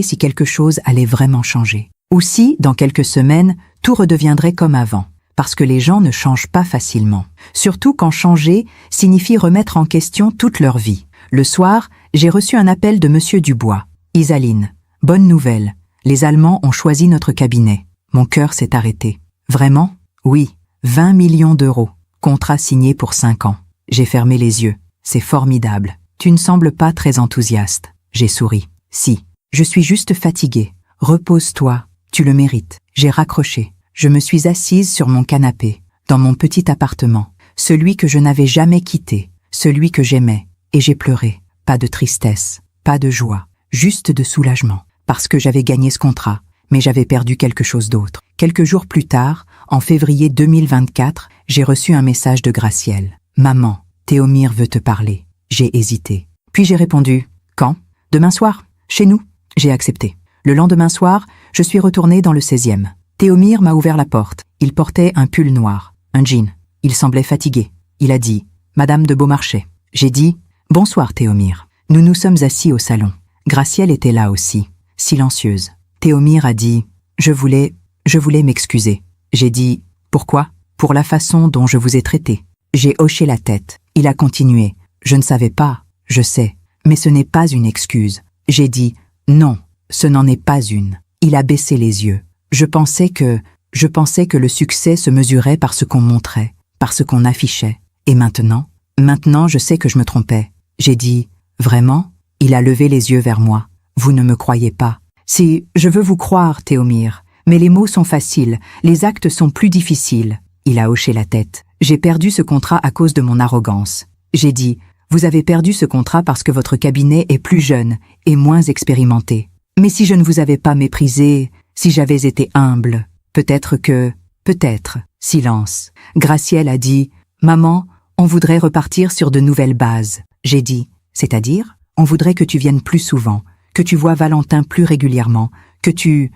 si quelque chose allait vraiment changer. Ou si, dans quelques semaines, tout redeviendrait comme avant. Parce que les gens ne changent pas facilement. Surtout quand changer signifie remettre en question toute leur vie. Le soir, j'ai reçu un appel de Monsieur Dubois. Isaline, bonne nouvelle. Les Allemands ont choisi notre cabinet. Mon cœur s'est arrêté. Vraiment? Oui. 20 millions d'euros. Contrat signé pour 5 ans. J'ai fermé les yeux. C'est formidable. Tu ne sembles pas très enthousiaste. J'ai souri. Si. Je suis juste fatiguée. Repose-toi. Tu le mérites. J'ai raccroché. Je me suis assise sur mon canapé, dans mon petit appartement, celui que je n'avais jamais quitté, celui que j'aimais, et j'ai pleuré. Pas de tristesse, pas de joie, juste de soulagement, parce que j'avais gagné ce contrat, mais j'avais perdu quelque chose d'autre. Quelques jours plus tard, en février 2024, j'ai reçu un message de Gracielle. « Maman, Théomir veut te parler. » J'ai hésité. Puis j'ai répondu. « Quand ? Demain soir, chez nous. » J'ai accepté. Le lendemain soir, je suis retournée dans le 16e. Théomir m'a ouvert la porte. Il portait un pull noir, un jean. Il semblait fatigué. Il a dit « Madame de Beaumarchais ». J'ai dit « Bonsoir Théomir ». Nous nous sommes assis au salon. Gracielle était là aussi, silencieuse. Théomir a dit « Je voulais m'excuser ». J'ai dit « Pourquoi ?»« Pour la façon dont je vous ai traité ». J'ai hoché la tête. Il a continué « Je ne savais pas, je sais, mais ce n'est pas une excuse ». J'ai dit « Non, ce n'en est pas une ». Il a baissé les yeux. Je pensais que le succès se mesurait par ce qu'on montrait, par ce qu'on affichait. Et maintenant, je sais que je me trompais. J'ai dit, vraiment? Il a levé les yeux vers moi. Vous ne me croyez pas. Si, je veux vous croire, Théomir, mais les mots sont faciles, les actes sont plus difficiles. Il a hoché la tête. J'ai perdu ce contrat à cause de mon arrogance. J'ai dit, vous avez perdu ce contrat parce que votre cabinet est plus jeune et moins expérimenté. Mais si je ne vous avais pas méprisé, si j'avais été humble, peut-être. Silence. Gracielle a dit, « Maman, on voudrait repartir sur de nouvelles bases. » J'ai dit, « C'est-à-dire ? On voudrait que tu viennes plus souvent, que tu vois Valentin plus régulièrement, que tu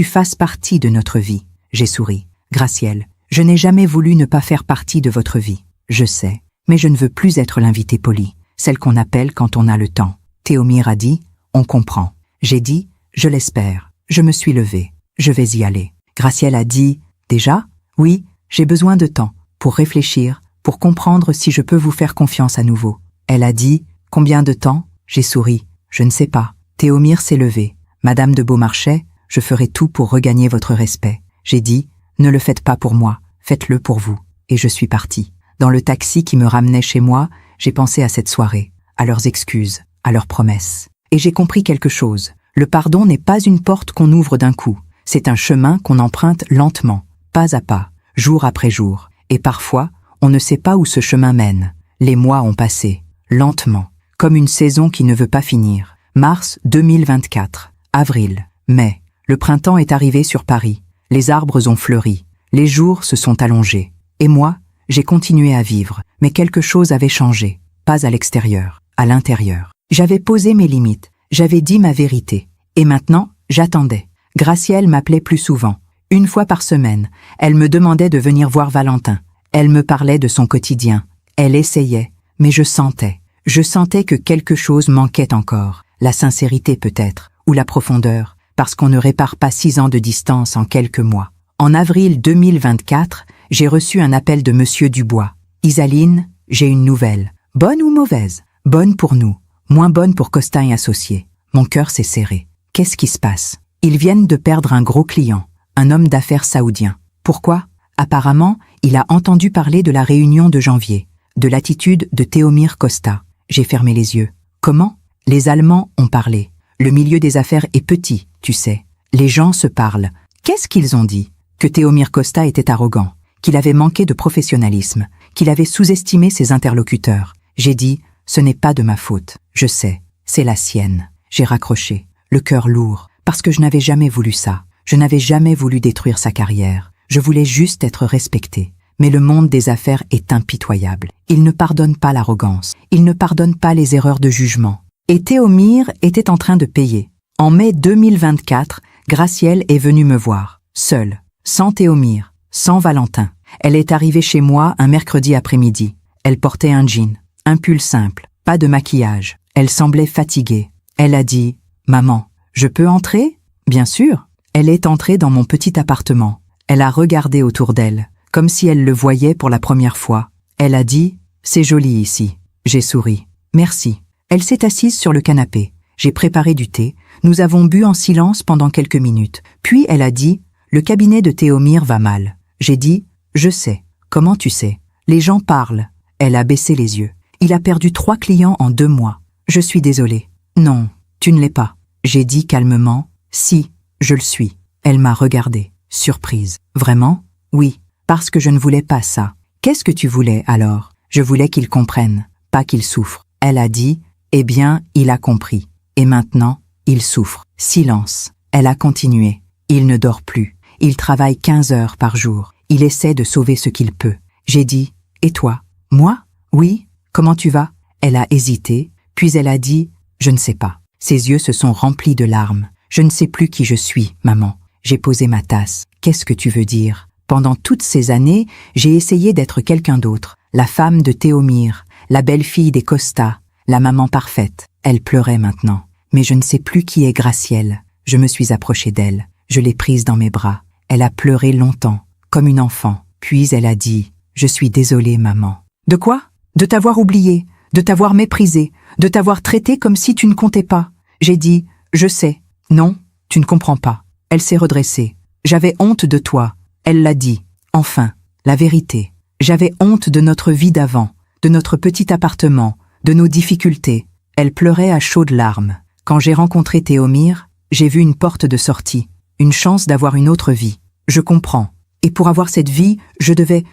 fasses partie de notre vie. » J'ai souri. Gracielle, je n'ai jamais voulu ne pas faire partie de votre vie. Je sais, mais je ne veux plus être l'invitée polie, celle qu'on appelle quand on a le temps. Théomir a dit, « On comprend. » J'ai dit, « Je l'espère. » Je me suis levée. Je vais y aller. Gracielle a dit, « Déjà ? Oui, j'ai besoin de temps, pour réfléchir, pour comprendre si je peux vous faire confiance à nouveau. » Elle a dit, « Combien de temps ?» J'ai souri. « Je ne sais pas. » Théomir s'est levé. « Madame de Beaumarchais, je ferai tout pour regagner votre respect. » J'ai dit, « Ne le faites pas pour moi, faites-le pour vous. » Et je suis partie. Dans le taxi qui me ramenait chez moi, j'ai pensé à cette soirée, à leurs excuses, à leurs promesses. Et j'ai compris quelque chose. Le pardon n'est pas une porte qu'on ouvre d'un coup. C'est un chemin qu'on emprunte lentement, pas à pas, jour après jour. Et parfois, on ne sait pas où ce chemin mène. Les mois ont passé, lentement, comme une saison qui ne veut pas finir. Mars 2024, avril, mai. Le printemps est arrivé sur Paris. Les arbres ont fleuri. Les jours se sont allongés. Et moi, j'ai continué à vivre. Mais quelque chose avait changé. Pas à l'extérieur, à l'intérieur. J'avais posé mes limites. J'avais dit ma vérité. Et maintenant, j'attendais. Gracielle m'appelait plus souvent. Une fois par semaine, elle me demandait de venir voir Valentin. Elle me parlait de son quotidien. Elle essayait, mais je sentais. Je sentais que quelque chose manquait encore. La sincérité peut-être, ou la profondeur, parce qu'on ne répare pas 6 ans de distance en quelques mois. En avril 2024, j'ai reçu un appel de Monsieur Dubois. « Isaline, j'ai une nouvelle. Bonne ou mauvaise? Bonne pour nous, moins bonne pour Costa et Associés. » Mon cœur s'est serré. Qu'est-ce qui se passe? Ils viennent de perdre un gros client, un homme d'affaires saoudien. Pourquoi? Apparemment, il a entendu parler de la réunion de janvier, de l'attitude de Théomir Costa. J'ai fermé les yeux. Comment? Les Allemands ont parlé. Le milieu des affaires est petit, tu sais. Les gens se parlent. Qu'est-ce qu'ils ont dit? Que Théomir Costa était arrogant, qu'il avait manqué de professionnalisme, qu'il avait sous-estimé ses interlocuteurs. J'ai dit, ce n'est pas de ma faute. Je sais, c'est la sienne. J'ai raccroché, le cœur lourd, parce que je n'avais jamais voulu ça. Je n'avais jamais voulu détruire sa carrière. Je voulais juste être respecté. Mais le monde des affaires est impitoyable. Il ne pardonne pas l'arrogance. Il ne pardonne pas les erreurs de jugement. Et Théomir était en train de payer. En mai 2024, Gracielle est venue me voir, seule, sans Théomir, sans Valentin. Elle est arrivée chez moi un mercredi après-midi. Elle portait un jean, un pull simple, pas de maquillage. Elle semblait fatiguée. Elle a dit « Maman, je peux entrer ?» Bien sûr. Elle est entrée dans mon petit appartement. Elle a regardé autour d'elle, comme si elle le voyait pour la première fois. Elle a dit « C'est joli ici ». J'ai souri. « Merci ». Elle s'est assise sur le canapé. J'ai préparé du thé. Nous avons bu en silence pendant quelques minutes. Puis elle a dit « Le cabinet de Théomir va mal ». J'ai dit « Je sais ». « Comment tu sais ?»« Les gens parlent ». Elle a baissé les yeux. « Il a perdu 3 clients en 2 mois. Je suis désolée. »« Non, tu ne l'es pas. » J'ai dit calmement « Si, je le suis. » Elle m'a regardée, surprise. « Vraiment ?»« Oui, parce que je ne voulais pas ça. »« Qu'est-ce que tu voulais alors ?»« Je voulais qu'il comprenne, pas qu'il souffre. » Elle a dit « Eh bien, il a compris. Et maintenant, il souffre. » Silence. Elle a continué. « Il ne dort plus. Il travaille 15 heures par jour. Il essaie de sauver ce qu'il peut. » J'ai dit « Et toi ?»« Moi ? Oui. Comment tu vas ?» Elle a hésité, puis elle a dit « Je ne sais pas. » Ses yeux se sont remplis de larmes. « Je ne sais plus qui je suis, maman. » J'ai posé ma tasse. « Qu'est-ce que tu veux dire ? Pendant toutes ces années, j'ai essayé d'être quelqu'un d'autre. La femme de Théomir, la belle-fille des Costa, la maman parfaite. » Elle pleurait maintenant. Mais je ne sais plus qui est Gracielle. Je me suis approchée d'elle. Je l'ai prise dans mes bras. Elle a pleuré longtemps, comme une enfant. Puis elle a dit « Je suis désolée, maman. »« De quoi ? De t'avoir oublié, de t'avoir méprisé, de t'avoir traité comme si tu ne comptais pas. » J'ai dit « Je sais. Non, tu ne comprends pas. » Elle s'est redressée. « J'avais honte de toi. » Elle l'a dit. Enfin, la vérité. J'avais honte de notre vie d'avant, de notre petit appartement, de nos difficultés. Elle pleurait à chaudes larmes. Quand j'ai rencontré Théomir, j'ai vu une porte de sortie, une chance d'avoir une autre vie. Je comprends. Et pour avoir cette vie, je devais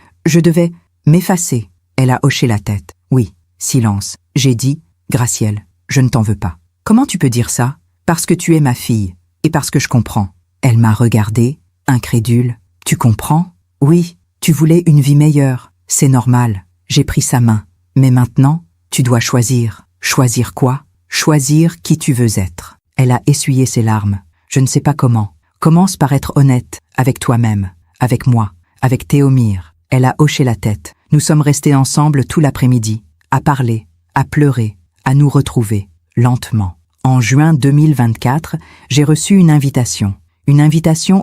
m'effacer. Elle a hoché la tête. Oui, silence. J'ai dit, Gracielle, je ne t'en veux pas. Comment tu peux dire ça? Parce que tu es ma fille, et parce que je comprends. Elle m'a regardée, incrédule. Tu comprends? Oui, tu voulais une vie meilleure. C'est normal. J'ai pris sa main. Mais maintenant, tu dois choisir. Choisir quoi? Choisir qui tu veux être. Elle a essuyé ses larmes. Je ne sais pas comment. Commence par être honnête, avec toi-même, avec moi, avec Théomir. Elle a hoché la tête. Nous sommes restés ensemble tout l'après-midi, à parler, à pleurer, à nous retrouver, lentement. En juin 2024, j'ai reçu une invitation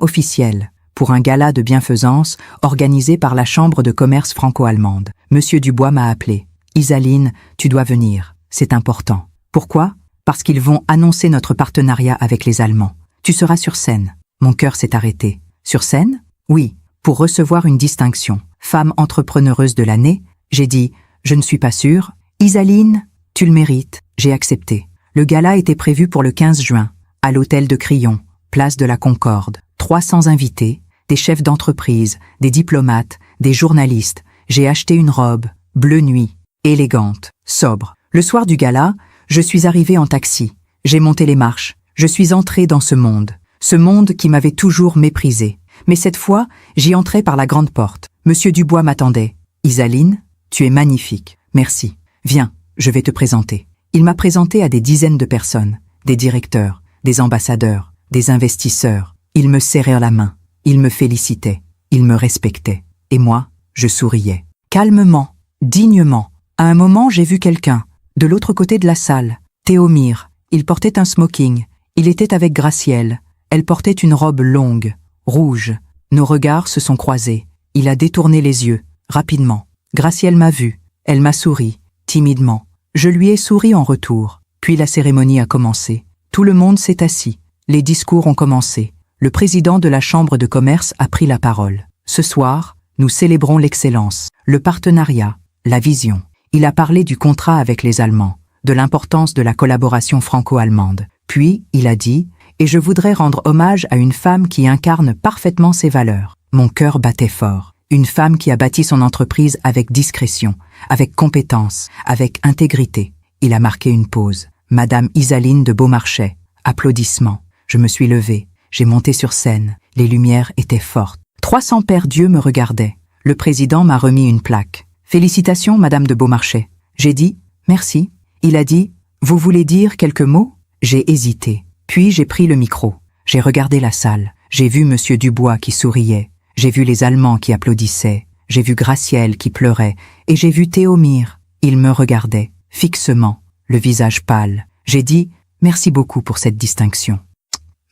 officielle, pour un gala de bienfaisance organisé par la Chambre de commerce franco-allemande. Monsieur Dubois m'a appelé. « Isaline, tu dois venir. C'est important. » Pourquoi? Parce qu'ils vont annoncer notre partenariat avec les Allemands. Tu seras sur scène. Mon cœur s'est arrêté. Sur scène? Oui, pour recevoir une distinction. Femme entrepreneureuse de l'année. J'ai dit, je ne suis pas sûre. Isaline, tu le mérites. J'ai accepté. Le gala était prévu pour le 15 juin, à l'hôtel de Crillon, place de la Concorde. 300 invités, des chefs d'entreprise, des diplomates, des journalistes. J'ai acheté une robe, bleu nuit, élégante, sobre. Le soir du gala, je suis arrivée en taxi. J'ai monté les marches. Je suis entrée dans ce monde qui m'avait toujours méprisée. Mais cette fois, j'y entrais par la grande porte. Monsieur Dubois m'attendait. « Isaline, tu es magnifique. Merci. Viens, je vais te présenter. » Il m'a présenté à des dizaines de personnes. des directeurs, des ambassadeurs, des investisseurs. Ils me serrèrent la main, ils me félicitaient, ils me respectaient. Et moi, je souriais. Calmement, dignement. À un moment, j'ai vu quelqu'un, de l'autre côté de la salle. Théomir. Il portait un smoking. Il était avec Gracielle. Elle portait une robe longue, rouge. Nos regards se sont croisés. Il a détourné les yeux, rapidement. Gracielle m'a vu. Elle m'a souri, timidement. Je lui ai souri en retour. Puis la cérémonie a commencé. Tout le monde s'est assis. Les discours ont commencé. Le président de la Chambre de commerce a pris la parole. Ce soir, nous célébrons l'excellence, le partenariat, la vision. Il a parlé du contrat avec les Allemands, de l'importance de la collaboration franco-allemande. Puis, il a dit « Et je voudrais rendre hommage à une femme qui incarne parfaitement ses valeurs. » Mon cœur battait fort. Une femme qui a bâti son entreprise avec discrétion, avec compétence, avec intégrité. Il a marqué une pause. Madame Isaline de Beaumarchais. Applaudissements. Je me suis levée. J'ai monté sur scène. Les lumières étaient fortes. 300 pères Dieu me regardaient. Le président m'a remis une plaque. « Félicitations, Madame de Beaumarchais. » J'ai dit « Merci ». Il a dit « Vous voulez dire quelques mots ?» J'ai hésité. Puis j'ai pris le micro. J'ai regardé la salle. J'ai vu Monsieur Dubois qui souriait. J'ai vu les Allemands qui applaudissaient. J'ai vu Gracielle qui pleurait. Et j'ai vu Théomir. Il me regardait, fixement, le visage pâle. J'ai dit « Merci beaucoup pour cette distinction ».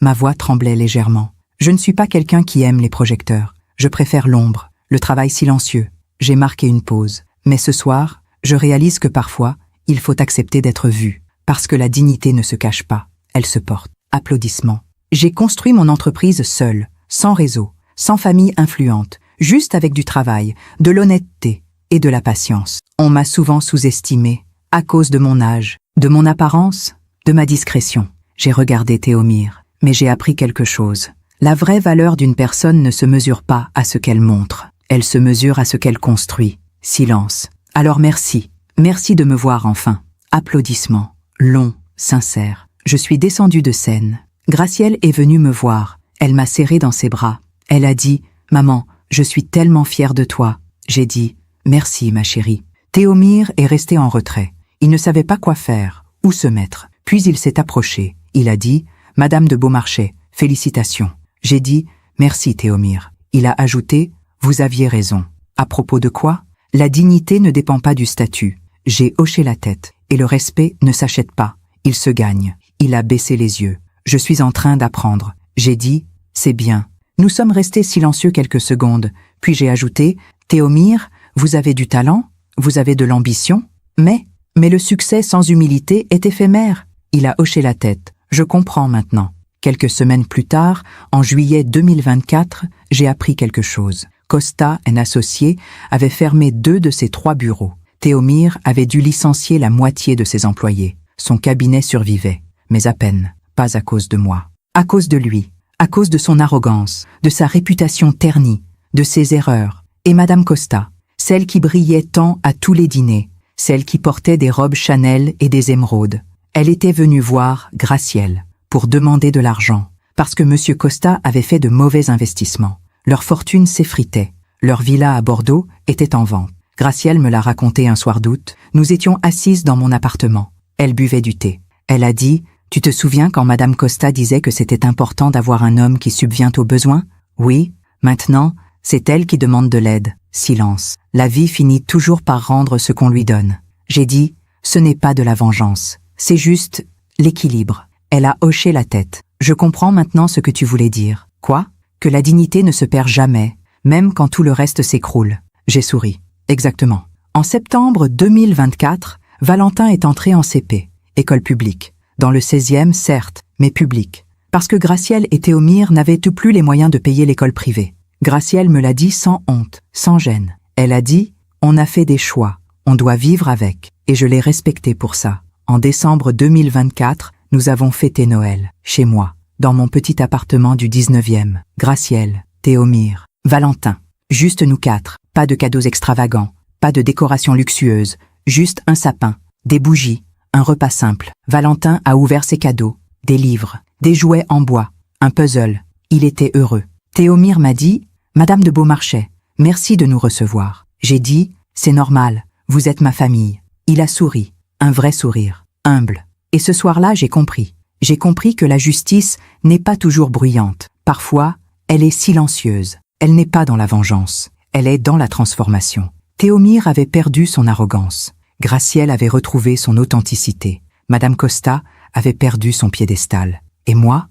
Ma voix tremblait légèrement. Je ne suis pas quelqu'un qui aime les projecteurs. Je préfère l'ombre, le travail silencieux. J'ai marqué une pause. Mais ce soir, je réalise que parfois, il faut accepter d'être vu. Parce que la dignité ne se cache pas, elle se porte. Applaudissements. J'ai construit mon entreprise seule, sans réseau, sans famille influente, juste avec du travail, de l'honnêteté et de la patience. On m'a souvent sous-estimé, à cause de mon âge, de mon apparence, de ma discrétion. J'ai regardé Théomir, mais j'ai appris quelque chose. La vraie valeur d'une personne ne se mesure pas à ce qu'elle montre. Elle se mesure à ce qu'elle construit. Silence. Alors merci. Merci de me voir enfin. Applaudissements. Longs, sincères. Je suis descendue de scène. Gracielle est venue me voir. Elle m'a serré dans ses bras. Elle a dit « Maman, je suis tellement fière de toi. » J'ai dit « Merci, ma chérie. » Théomir est resté en retrait. Il ne savait pas quoi faire, où se mettre. Puis il s'est approché. Il a dit « Madame de Beaumarchais, félicitations. » J'ai dit « Merci, Théomir. » Il a ajouté « Vous aviez raison. » À propos de quoi? La dignité ne dépend pas du statut. J'ai hoché la tête. Et le respect ne s'achète pas. Il se gagne. Il a baissé les yeux. Je suis en train d'apprendre. J'ai dit « C'est bien. » Nous sommes restés silencieux quelques secondes. Puis j'ai ajouté « Théomir, vous avez du talent, vous avez de l'ambition, mais le succès sans humilité est éphémère. » Il a hoché la tête. Je comprends maintenant. Quelques semaines plus tard, en juillet 2024, j'ai appris quelque chose. Costa & Associés avait fermé 2 de ses 3 bureaux. Théomir avait dû licencier la moitié de ses employés. Son cabinet survivait, mais à peine, pas à cause de moi. À cause de lui, à cause de son arrogance, de sa réputation ternie, de ses erreurs. Et Madame Costa, celle qui brillait tant à tous les dîners, celle qui portait des robes Chanel et des émeraudes. Elle était venue voir Gracielle pour demander de l'argent, parce que Monsieur Costa avait fait de mauvais investissements. Leur fortune s'effritait. Leur villa à Bordeaux était en vente. Gracielle me l'a raconté un soir d'août. Nous étions assises dans mon appartement. Elle buvait du thé. Elle a dit « Tu te souviens quand Madame Costa disait que c'était important d'avoir un homme qui subvient aux besoins? Oui, maintenant, c'est elle qui demande de l'aide. » Silence. La vie finit toujours par rendre ce qu'on lui donne. J'ai dit « Ce n'est pas de la vengeance. C'est juste l'équilibre. » Elle a hoché la tête. « Je comprends maintenant ce que tu voulais dire. » Quoi? Que la dignité ne se perd jamais, même quand tout le reste s'écroule. J'ai souri. Exactement. En septembre 2024, Valentin est entré en CP, école publique. Dans le 16e, certes, mais publique. Parce que Gracielle et Théomir n'avaient plus les moyens de payer l'école privée. Gracielle me l'a dit sans honte, sans gêne. Elle a dit « On a fait des choix, on doit vivre avec. » Et je l'ai respectée pour ça. En décembre 2024, nous avons fêté Noël, chez moi, dans mon petit appartement du 19e. Gracielle, Théomir, Valentin. Juste nous 4, pas de cadeaux extravagants, pas de décoration luxueuse, juste un sapin, des bougies, un repas simple. Valentin a ouvert ses cadeaux, des livres, des jouets en bois, un puzzle. Il était heureux. Théomir m'a dit « Madame de Beaumarchais, merci de nous recevoir. » J'ai dit « C'est normal, vous êtes ma famille. » Il a souri, un vrai sourire, humble. Et ce soir-là, j'ai compris. J'ai compris que la justice n'est pas toujours bruyante. Parfois, elle est silencieuse. Elle n'est pas dans la vengeance. Elle est dans la transformation. Théomir avait perdu son arrogance. Gracielle avait retrouvé son authenticité. Madame Costa avait perdu son piédestal. Et moi,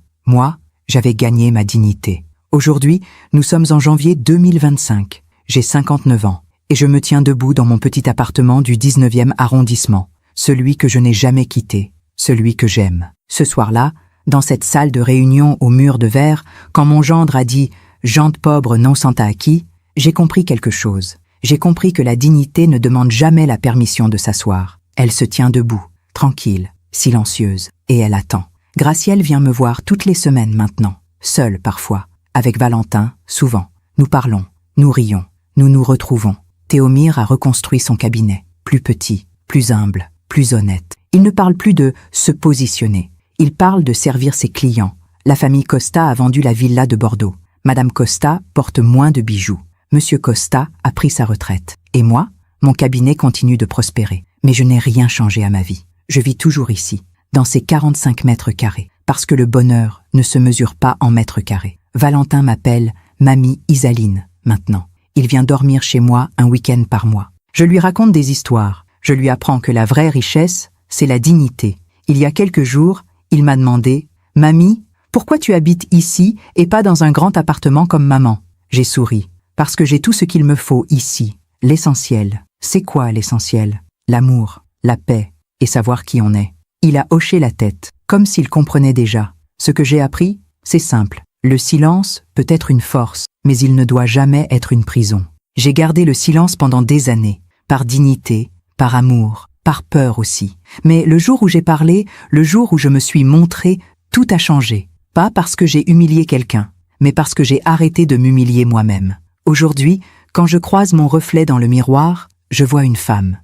j'avais gagné ma dignité. Aujourd'hui, nous sommes en janvier 2025. J'ai 59 ans et je me tiens debout dans mon petit appartement du 19e arrondissement, celui que je n'ai jamais quitté, celui que j'aime. Ce soir-là, dans cette salle de réunion aux murs de verre, quand mon gendre a dit « Gente pauvre non santa acquis », j'ai compris quelque chose. J'ai compris que la dignité ne demande jamais la permission de s'asseoir. Elle se tient debout, tranquille, silencieuse, et elle attend. Gracielle vient me voir toutes les semaines maintenant, seule parfois, avec Valentin, souvent. Nous parlons, nous rions, nous nous retrouvons. Théomir a reconstruit son cabinet, plus petit, plus humble, plus honnête. Il ne parle plus de se positionner. Il parle de servir ses clients. La famille Costa a vendu la villa de Bordeaux. Madame Costa porte moins de bijoux. Monsieur Costa a pris sa retraite. Et moi, mon cabinet continue de prospérer. Mais je n'ai rien changé à ma vie. Je vis toujours ici, dans ces 45 mètres carrés, parce que le bonheur ne se mesure pas en mètres carrés. Valentin m'appelle Mamie Isaline, maintenant. Il vient dormir chez moi un week-end par mois. Je lui raconte des histoires. Je lui apprends que la vraie richesse, c'est la dignité. Il y a quelques jours, il m'a demandé « Mamie, pourquoi tu habites ici et pas dans un grand appartement comme maman ?» J'ai souri. Parce que j'ai tout ce qu'il me faut ici. L'essentiel. C'est quoi l'essentiel? L'amour, la paix et savoir qui on est. Il a hoché la tête, comme s'il comprenait déjà. Ce que j'ai appris, c'est simple. Le silence peut être une force, mais il ne doit jamais être une prison. J'ai gardé le silence pendant des années, par dignité, par amour, par peur aussi. Mais le jour où j'ai parlé, le jour où je me suis montré, tout a changé. Pas parce que j'ai humilié quelqu'un, mais parce que j'ai arrêté de m'humilier moi-même. Aujourd'hui, quand je croise mon reflet dans le miroir, je vois une femme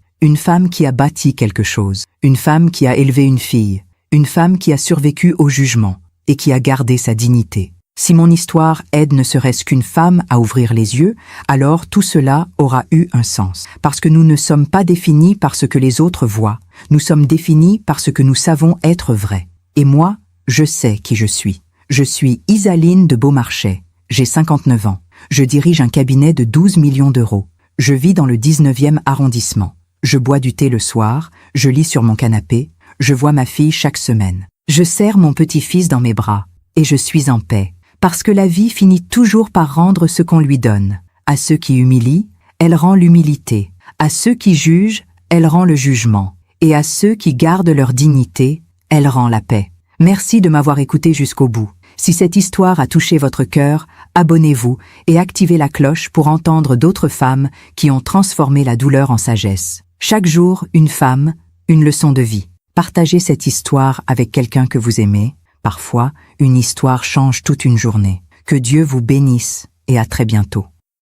qui a bâti quelque chose, une femme qui a élevé une fille, une femme qui a survécu au jugement et qui a gardé sa dignité. Si mon histoire aide ne serait-ce qu'une femme à ouvrir les yeux, alors tout cela aura eu un sens. Parce que nous ne sommes pas définis par ce que les autres voient, nous sommes définis par ce que nous savons être vrai. Et moi, je sais qui je suis. Je suis Isaline de Beaumarchais, j'ai 59 ans. Je dirige un cabinet de 12 millions d'euros. Je vis dans le 19e arrondissement. Je bois du thé le soir, je lis sur mon canapé, je vois ma fille chaque semaine. Je serre mon petit-fils dans mes bras, et je suis en paix. Parce que la vie finit toujours par rendre ce qu'on lui donne. À ceux qui humilient, elle rend l'humilité. À ceux qui jugent, elle rend le jugement. Et à ceux qui gardent leur dignité, elle rend la paix. Merci de m'avoir écouté jusqu'au bout. Si cette histoire a touché votre cœur, abonnez-vous et activez la cloche pour entendre d'autres femmes qui ont transformé la douleur en sagesse. Chaque jour, une femme, une leçon de vie. Partagez cette histoire avec quelqu'un que vous aimez. Parfois, une histoire change toute une journée. Que Dieu vous bénisse et à très bientôt.